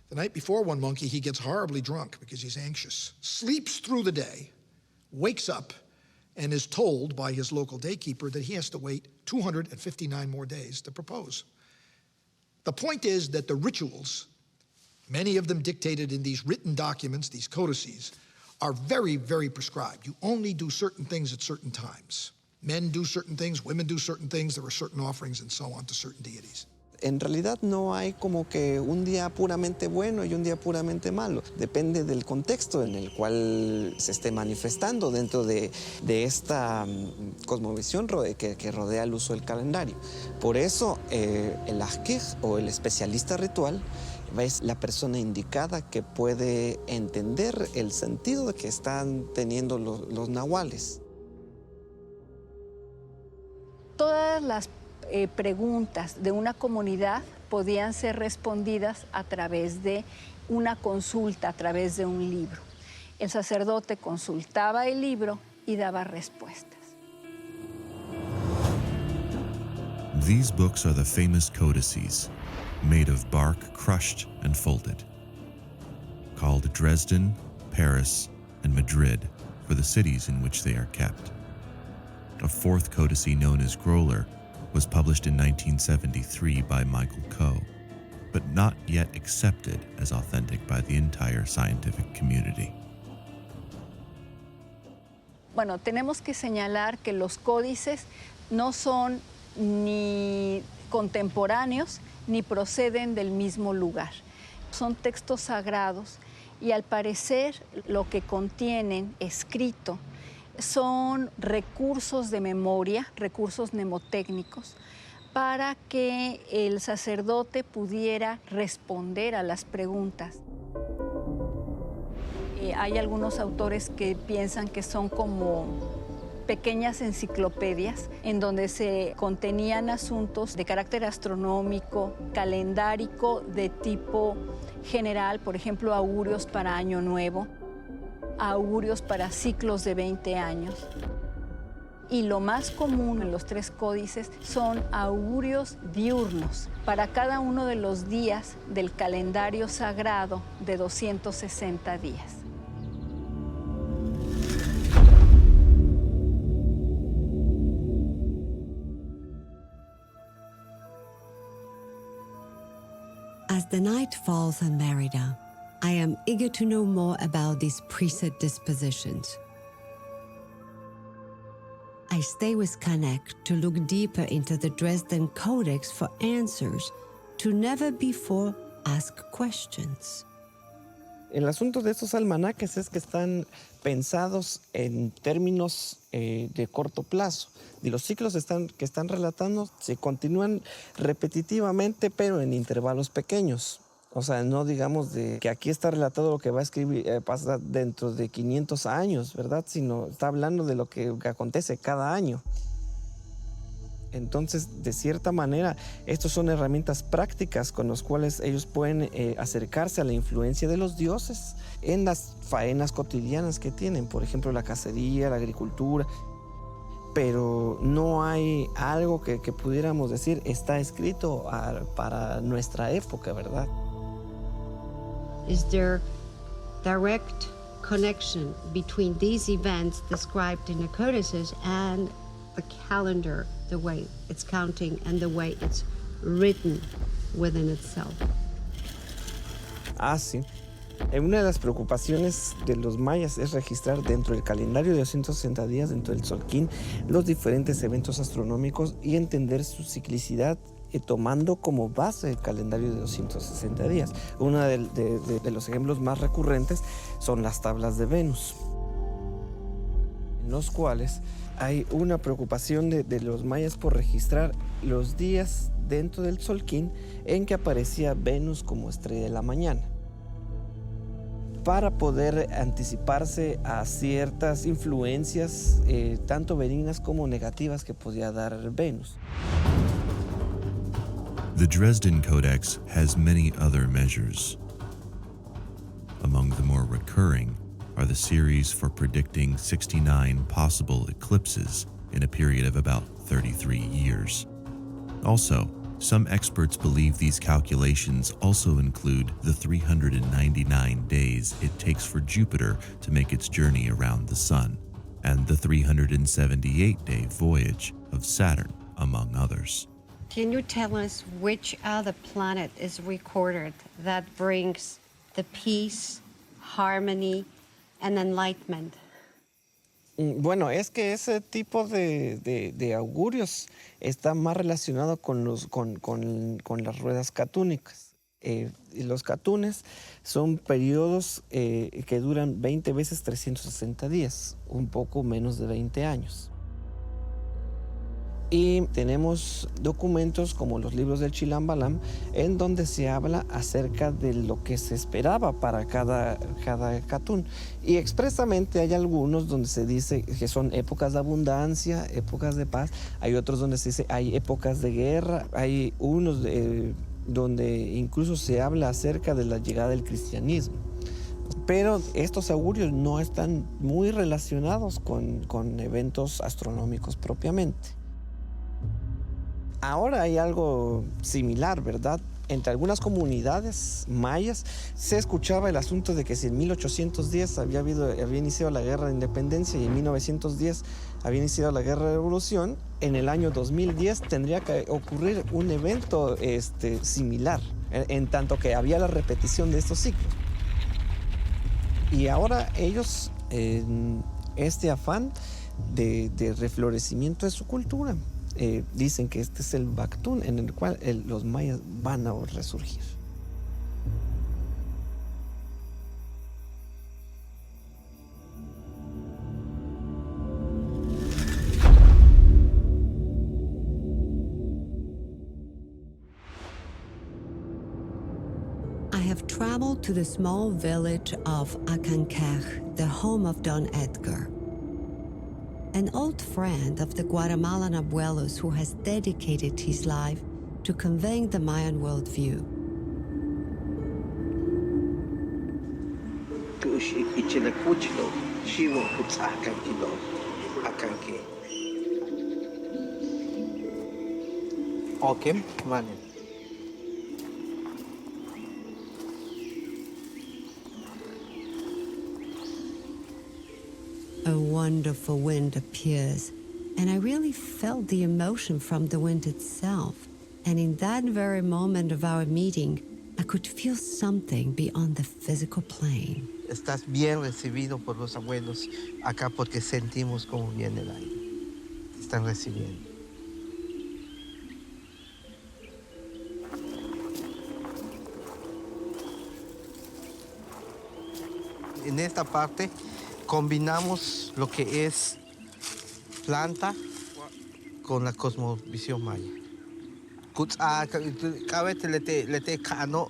one monkey, he gets horribly drunk because he's anxious, sleeps through the day, wakes up, and is told by his local daykeeper that he has to wait 259 more days to propose. The point is that the rituals, many of them dictated in these written documents, these codices, are very, very prescribed. You only do certain things at certain times. Men do certain things, women do certain things, there are certain offerings and so on to certain deities. En realidad no hay como que un día puramente bueno y un día puramente malo. Depende del contexto en el cual se esté manifestando dentro de esta cosmovisión que rodea el uso del calendario. Por eso el ajkij o el especialista ritual es la persona indicada que puede entender el sentido que están teniendo los nahuales. Todas las preguntas de una comunidad podían ser respondidas a través de una consulta, a través de un libro. El sacerdote consultaba el libro y daba respuestas. These books are the famous codices, made of bark crushed and folded, called Dresden, Paris, and Madrid for the cities in which they are kept. A fourth codice known as Groller was published in 1973 by Michael Coe, but not yet accepted as authentic by the entire scientific community. Bueno, tenemos que señalar que los códices no son ni contemporáneos ni proceden del mismo lugar. Son textos sagrados y al parecer lo que contienen escrito son recursos de memoria, recursos mnemotécnicos, para que el sacerdote pudiera responder a las preguntas. Hay algunos autores que piensan que son como pequeñas enciclopedias en donde se contenían asuntos de carácter astronómico, calendárico de tipo general, por ejemplo, augurios para Año Nuevo, augurios para ciclos de 20 años. Y lo más común en los tres códices son augurios diurnos para cada uno de los días del calendario sagrado de 260 días. As the night falls on Merida, I am eager to know more about these preset dispositions. I stay with Kanek to look deeper into the Dresden Codex for answers to never before asked questions. El asunto de estos almanaques es que están pensados en términos de corto plazo. Y los ciclos que están relatando se continúan repetitivamente, pero en intervalos pequeños. O sea, no digamos de que aquí está relatado lo que va a escribir, pasa dentro de 500 años, ¿verdad? Sino está hablando de lo que acontece cada año. Entonces, de cierta manera, estos son herramientas prácticas con las cuales ellos pueden acercarse a la influencia de los dioses en las faenas cotidianas que tienen, por ejemplo, la cacería, la agricultura. Pero no hay algo que pudiéramos decir está escrito para nuestra época, ¿verdad? Is there direct connection between these events described in the codices and the calendar, the way it's counting and the way it's written within itself? Sí. Una de las preocupaciones de los mayas es registrar dentro del calendario de 260 días, dentro del Solquín, los diferentes eventos astronómicos y entender su ciclicidad, tomando como base el calendario de 260 días. Uno de los ejemplos más recurrentes son las tablas de Venus, en los cuales hay una preocupación de los mayas por registrar los días dentro del Solquín en que aparecía Venus como estrella de la mañana, para poder anticiparse a ciertas influencias tanto benignas como negativas que podía dar Venus. The Dresden Codex has many other measures. Among the more recurring are the series for predicting 69 possible eclipses in a period of about 33 years. Also, some experts believe these calculations also include the 399 days it takes for Jupiter to make its journey around the Sun, and the 378-day voyage of Saturn, among others. Can you tell us which other planet is recorded that brings the peace, harmony, and enlightenment? Bueno, es que ese tipo de augurios está más relacionado con las ruedas catúnicas. Y los catunes son periodos que duran 20 veces 360 días, un poco menos de 20 años. Y tenemos documentos como los libros del Chilam Balam, en donde se habla acerca de lo que se esperaba para cada catún. Y expresamente hay algunos donde se dice que son épocas de abundancia, épocas de paz. Hay otros donde se dice hay épocas de guerra. Hay unos donde incluso se habla acerca de la llegada del cristianismo. Pero estos augurios no están muy relacionados con eventos astronómicos propiamente. Ahora hay algo similar, ¿verdad? Entre algunas comunidades mayas se escuchaba el asunto de que si en 1810 había iniciado la Guerra de Independencia y en 1910 había iniciado la Guerra de Revolución, en el año 2010 tendría que ocurrir un evento similar, en tanto que había la repetición de estos ciclos. Y ahora ellos, en este afán de reflorecimiento de su cultura, dicen que este es el Baqtun en el cual los mayas van a resurgir. I have traveled to the small village of Acanquej, the home of Don Edgar, an old friend of the Guatemalan abuelos who has dedicated his life to conveying the Mayan worldview. Okay, vale. A wonderful wind appears, and I really felt the emotion from the wind itself. And in that very moment of our meeting, I could feel something beyond the physical plane. Estás bien recibido por los abuelos acá porque sentimos cómo viene el aire. Te están recibiendo. En esta parte combinamos lo que es planta con la cosmovisión maya. Cabete lete kaano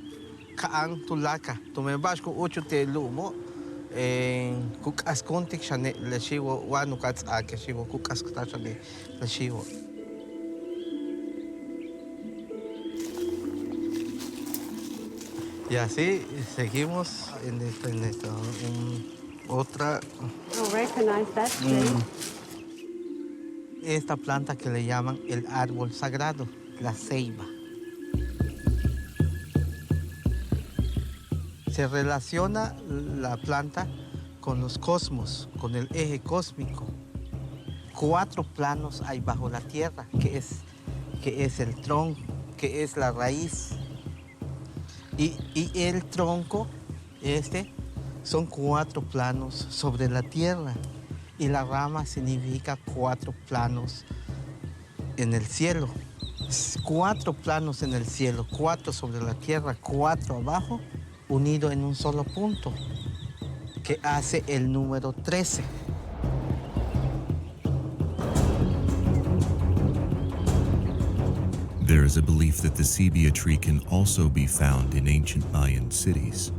kaan tulaka. Tumebashko ucho te lumo. Kukaskontik shane le shiwo wanu kats ake shiwo kukaskta shane le shiwo. Y así seguimos en esto. Otra. Oh, recognize that shape. Esta planta que le llaman el árbol sagrado, la ceiba. Se relaciona la planta con los cosmos, con el eje cósmico. 4 planos hay bajo la tierra, que es el tronco, que es la raíz. Y el tronco, son 4 planos sobre la tierra. Y la rama significa 4 planos en el cielo. 4 planos en el cielo, 4 sobre la tierra, 4 abajo, unido en un solo punto, que hace el número 13. There is a belief that the cebia tree can also be found in ancient Mayan cities,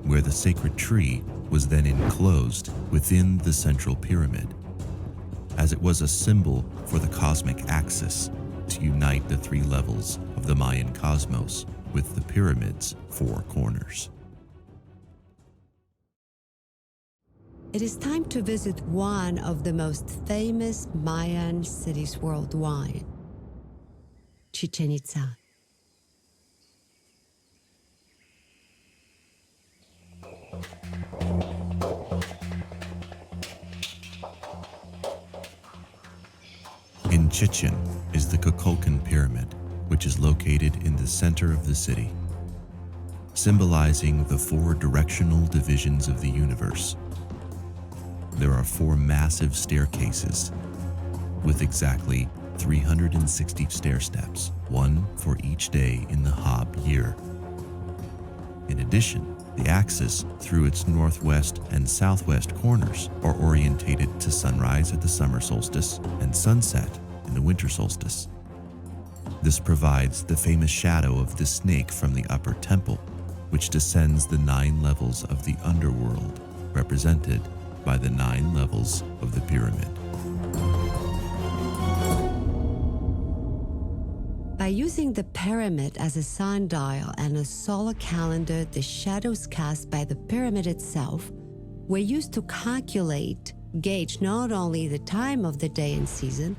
where the sacred tree was then enclosed within the central pyramid, as it was a symbol for the cosmic axis to unite the 3 levels of the Mayan cosmos with the pyramid's 4 corners. It is time to visit one of the most famous Mayan cities worldwide, Chichen Itza. In Chichen is the Kukulkan Pyramid, which is located in the center of the city, symbolizing the 4 directional divisions of the universe. there are 4 massive staircases with exactly 360 stair steps, one for each day in the Hab year. In addition, the axis through its northwest and southwest corners are orientated to sunrise at the summer solstice and sunset in the winter solstice. This provides the famous shadow of the snake from the upper temple, which descends the 9 levels of the underworld, represented by the 9 levels of the pyramid. By using the pyramid as a sundial and a solar calendar, the shadows cast by the pyramid itself were used to gauge not only the time of the day and season,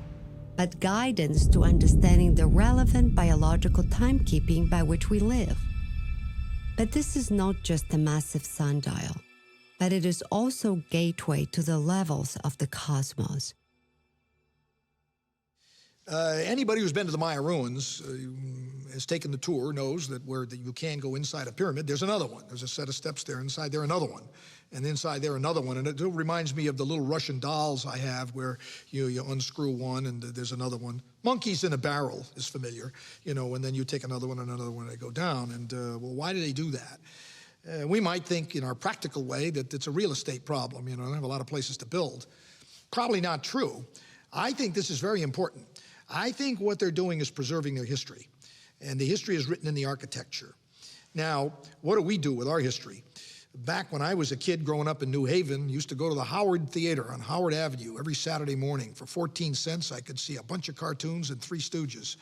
but guidance to understanding the relevant biological timekeeping by which we live. But this is not just a massive sundial, but it is also a gateway to the levels of the cosmos. Anybody who's been to the Maya ruins, has taken the tour, knows that you can go inside a pyramid, there's another one. There's a set of steps there, inside there another one, and inside there another one. And it reminds me of the little Russian dolls I have where you unscrew one and there's another one. Monkeys in a barrel is familiar, and then you take another one and another one and they go down. And well, why do they do that? We might think in our practical way that it's a real estate problem, they have a lot of places to build. Probably not true. I think this is very important. I think what they're doing is preserving their history, and the history is written in the architecture. Now, what do we do with our history? Back when I was a kid growing up in New Haven, used to go to the Howard Theater on Howard Avenue every Saturday morning. For 14 cents, I could see a bunch of cartoons and 3 Stooges,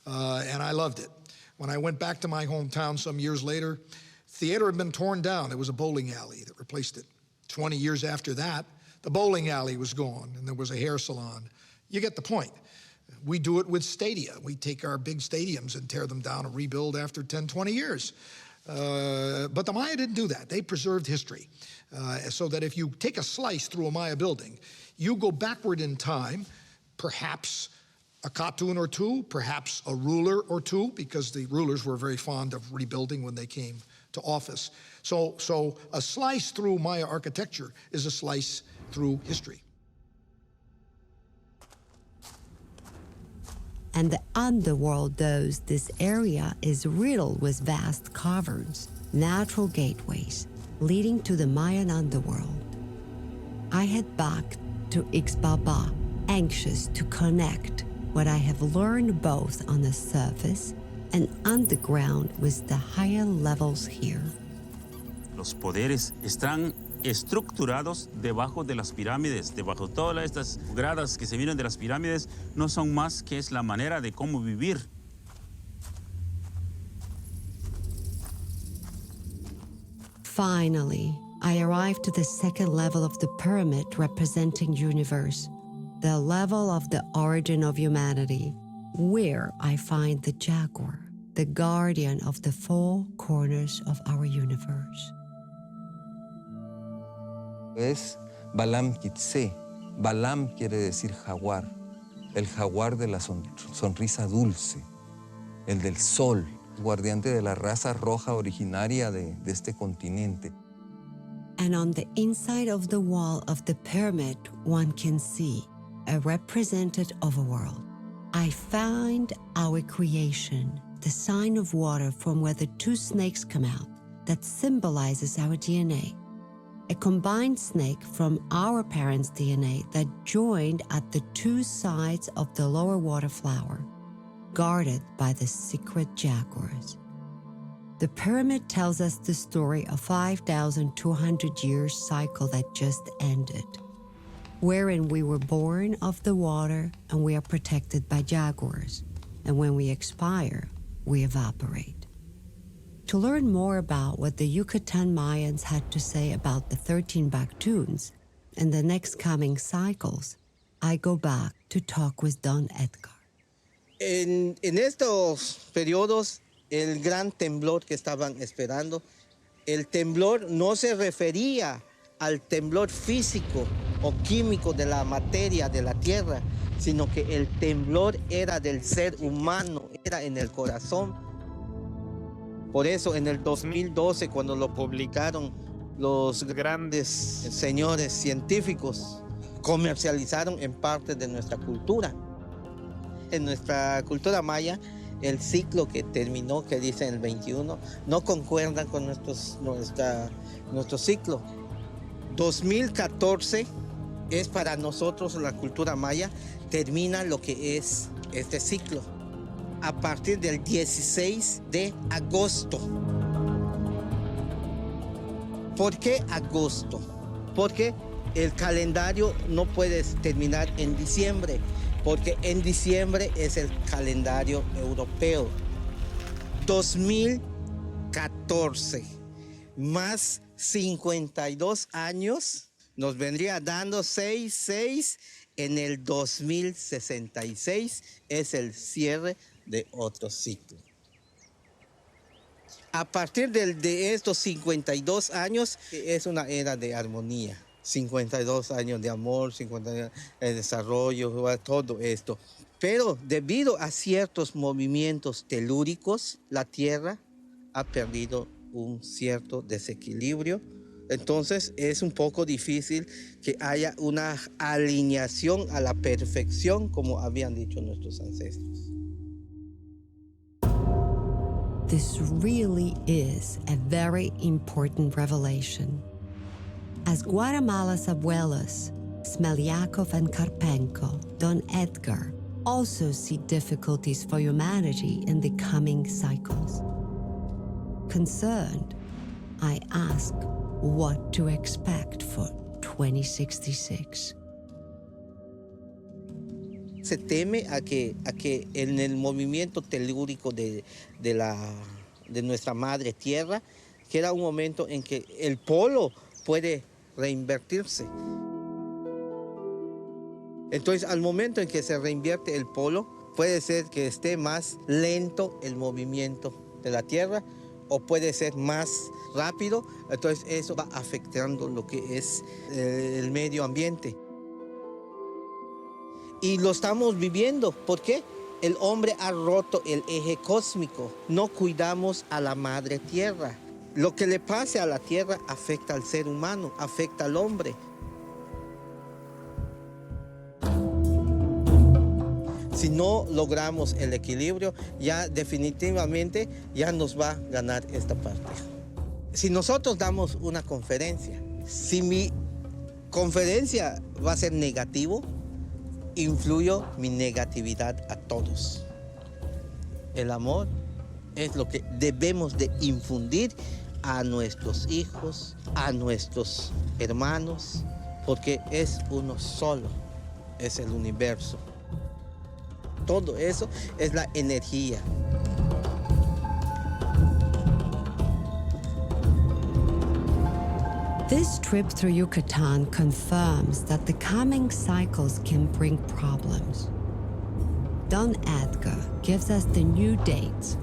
and I loved it. When I went back to my hometown some years later, theater had been torn down. There was a bowling alley that replaced it. 20 years after that, the bowling alley was gone, and there was a hair salon. You get the point. We do it with stadia. We take our big stadiums and tear them down and rebuild after 10, 20 years. But the Maya didn't do that. They preserved history so that if you take a slice through a Maya building, you go backward in time, perhaps a Baqtun or 2, perhaps a ruler or 2, because the rulers were very fond of rebuilding when they came to office. So a slice through Maya architecture is a slice through history. And the underworld knows this area is riddled with vast caverns, natural gateways leading to the Mayan underworld. I head back to Ixbaba, anxious to connect what I have learned both on the surface and underground with the higher levels here. Los poderes están estructurados debajo de las pirámides, debajo de todas estas gradas que se vienen de las pirámides, no son más que es la manera de cómo vivir. Finally, I arrived to the second level of the pyramid representing universe, the level of the origin of humanity, where I find the jaguar, the guardian of the 4 corners of our universe. Es Balam Kitse. Balam quiere decir jaguar, el jaguar de la sonrisa dulce, el del sol, guardiante de la raza roja originaria de este continente. And on the inside of the wall of the pyramid, one can see a represented overworld. I find our creation, the sign of water from where the 2 snakes come out, that symbolizes our DNA. A combined snake from our parents' DNA that joined at the 2 sides of the lower water flower, guarded by the secret jaguars. The pyramid tells us the story of 5,200 years cycle that just ended, wherein we were born of the water and we are protected by jaguars, and when we expire, we evaporate. To learn more about what the Yucatan Mayans had to say about the 13 Baqtuns and the next coming cycles, I go back to talk with Don Edgar. En estos periodos, el gran temblor que estaban esperando, el temblor no se refería al temblor físico o químico de la materia de la tierra, sino que el temblor era del ser humano, era en el corazón. Por eso en el 2012, cuando lo publicaron Los grandes señores científicos comercializaron en parte de nuestra cultura. En nuestra cultura maya, el ciclo que terminó, que dice en el 21, no concuerda con nuestro ciclo. 2014 es para nosotros, la cultura maya, termina lo que es este ciclo a partir del 16 de agosto. ¿Por qué agosto? Porque el calendario no puede terminar en diciembre, porque en diciembre es el calendario europeo. 2014 más 52 años nos vendría dando 6 en el 2066, es el cierre de otro ciclo. A partir de estos 52 años es una era de armonía. 52 años de amor, 50 años de desarrollo, todo esto. Pero debido a ciertos movimientos telúricos, la Tierra ha perdido un cierto desequilibrio. Entonces es un poco difícil que haya una alineación a la perfección, como habían dicho nuestros ancestros. This really is a very important revelation. As Guatemala's abuelos, Smelyakov and Karpenko, Don Edgar, also see difficulties for humanity in the coming cycles. Concerned, I ask what to expect for 2066. Se teme a que en el movimiento telúrico de nuestra madre tierra queda un momento en que el polo puede reinvertirse. Entonces, al momento en que se reinvierte el polo, puede ser que esté más lento el movimiento de la Tierra o puede ser más rápido. Entonces, eso va afectando lo que es el medio ambiente. Y lo estamos viviendo. ¿Por qué? El hombre ha roto el eje cósmico. No cuidamos a la madre Tierra. Lo que le pase a la Tierra afecta al ser humano, afecta al hombre. Si no logramos el equilibrio, ya definitivamente ya nos va a ganar esta parte. Si nosotros damos una conferencia, si mi conferencia va a ser negativo, influyo mi negatividad a todos. El amor es lo que debemos de infundir a nuestros hijos, a nuestros hermanos, porque es uno solo, es el universo. Todo eso es la energía. This trip through Yucatan confirms that the coming cycles can bring problems. Don Edgar gives us the new dates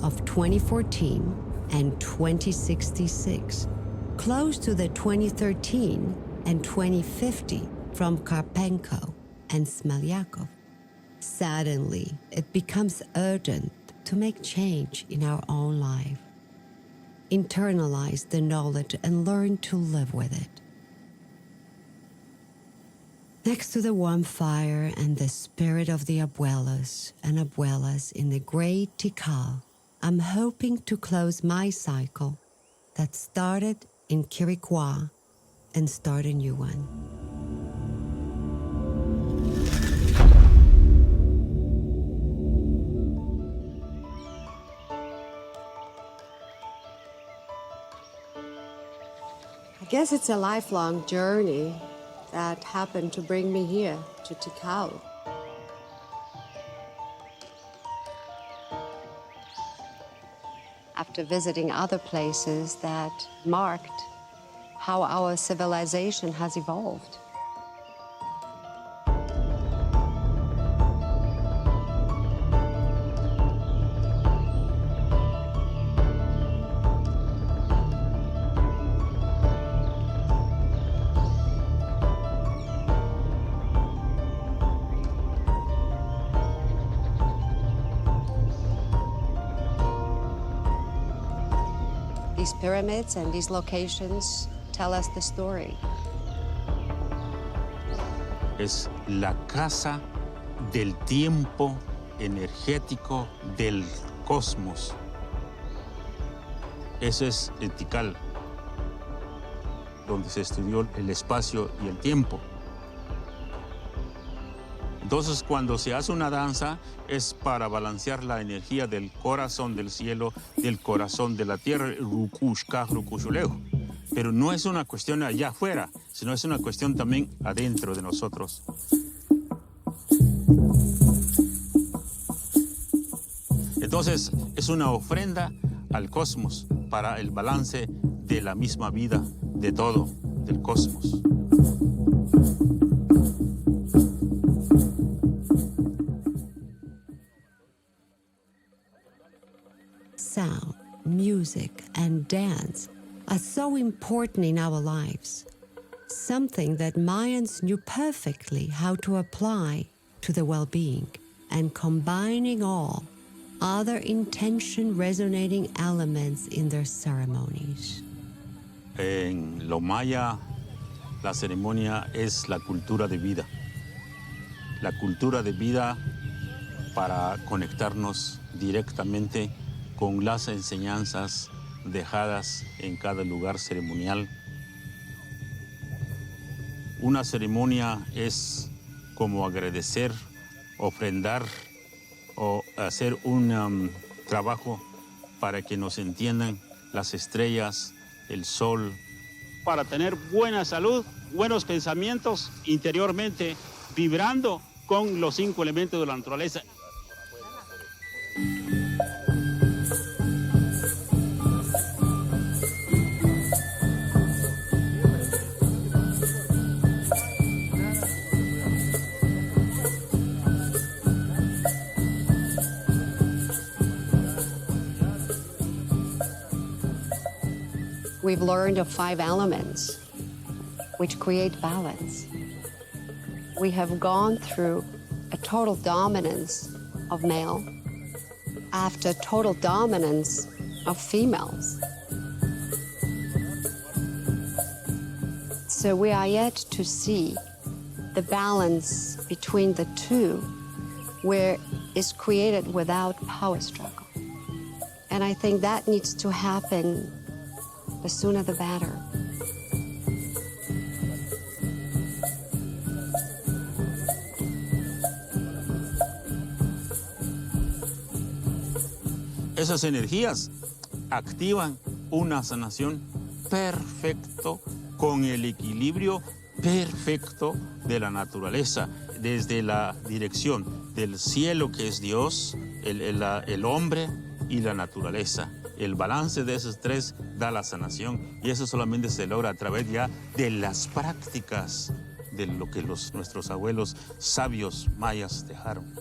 of 2014 and 2066, close to the 2013 and 2050 from Karpenko and Smelyakov. Suddenly, it becomes urgent to make change in our own life. Internalize the knowledge and learn to live with it. Next to the warm fire and the spirit of the abuelos and abuelas in the great Tikal, I'm hoping to close my cycle that started in Quiriquá and start a new one. I guess it's a lifelong journey that happened to bring me here to Tikal. After visiting other places that marked how our civilization has evolved. These pyramids and these locations tell us the story. Es la casa del tiempo energético del cosmos. Eso es el Tikal, donde se estudió el espacio y el tiempo. Entonces, cuando se hace una danza, es para balancear la energía del corazón del cielo, del corazón de la tierra, rukushka, rukushulejo. Pero no es una cuestión allá afuera, sino es una cuestión también adentro de nosotros. Entonces, es una ofrenda al cosmos para el balance de la misma vida, de todo, del cosmos. Sound, music, and dance are so important in our lives, something that Mayans knew perfectly how to apply to the well-being, and combining all other intention-resonating elements in their ceremonies. En lo maya, la ceremonia es la cultura de vida. La cultura de vida para conectarnos directamente con las enseñanzas dejadas en cada lugar ceremonial. Una ceremonia es como agradecer, ofrendar o hacer un trabajo para que nos entiendan las estrellas, el sol. Para tener buena salud, buenos pensamientos interiormente, vibrando con los 5 elementos de la naturaleza. We've learned of 5 elements which create balance. We have gone through a total dominance of male after total dominance of females. So we are yet to see the balance between the two where it's created without power struggle. And I think that needs to happen. The sooner the better. Esas energías activan una sanación perfecto con el equilibrio perfecto de la naturaleza, desde la dirección del cielo, que es Dios, el hombre y la naturaleza. El balance de esos 3 da la sanación, y eso solamente se logra a través ya de las prácticas de lo que nuestros abuelos sabios mayas dejaron.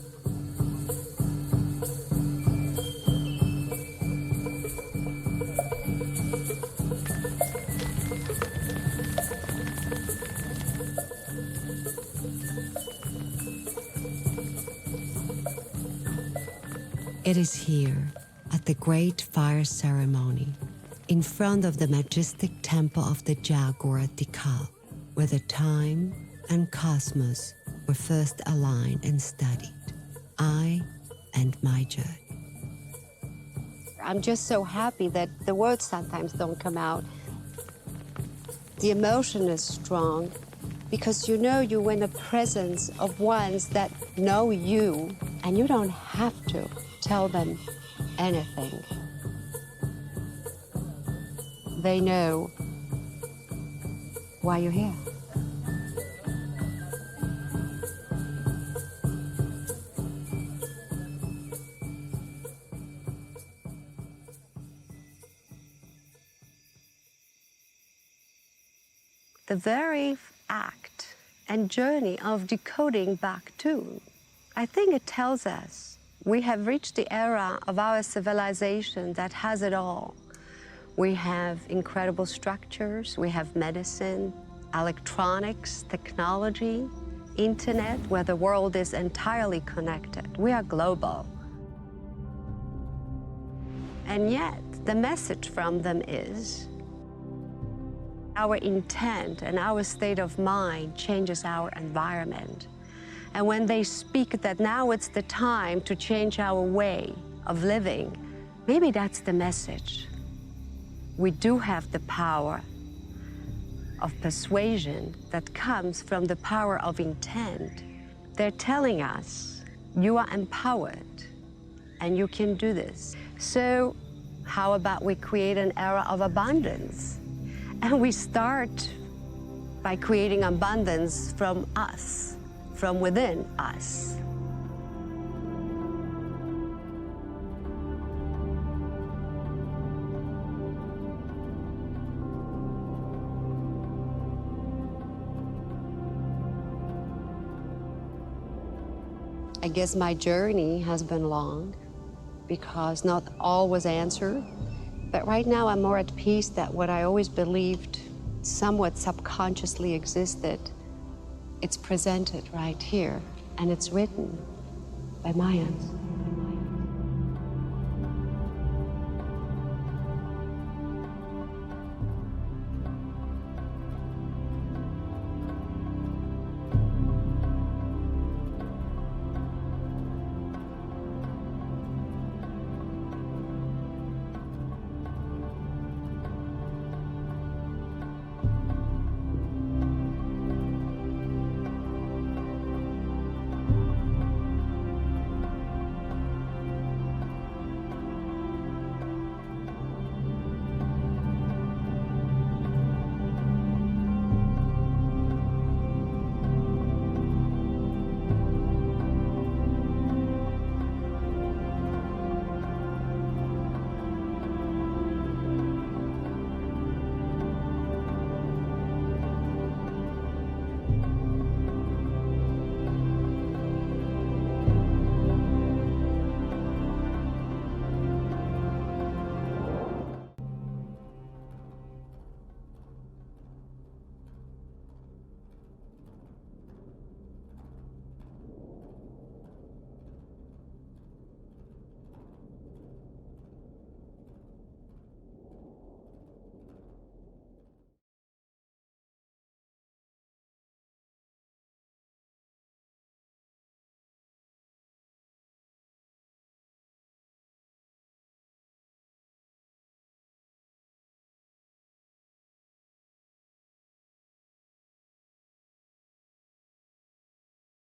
It is here, at the great fire ceremony, in front of the majestic temple of the Jaguar at Tikal, where the time and cosmos were first aligned and studied, I and my judge. I'm just so happy that the words sometimes don't come out. The emotion is strong because you know you're in the presence of ones that know you, and you don't have to tell them anything. They know why you're here. The very act and journey of decoding Baqtun, I think it tells us we have reached the era of our civilization that has it all. We have incredible structures, we have medicine, electronics, technology, internet, where the world is entirely connected. We are global. And yet, the message from them is, Our intent and our state of mind changes our environment. And when they speak that now it's the time to change our way of living, maybe that's the message. We do have the power of persuasion that comes from the power of intent. They're telling us, you are empowered and you can do this. So how about we create an era of abundance? And we start by creating abundance from us, from within us. I guess my journey has been long because not all was answered. But right now I'm more at peace that what I always believed somewhat subconsciously existed, it's presented right here and it's written by Mayans.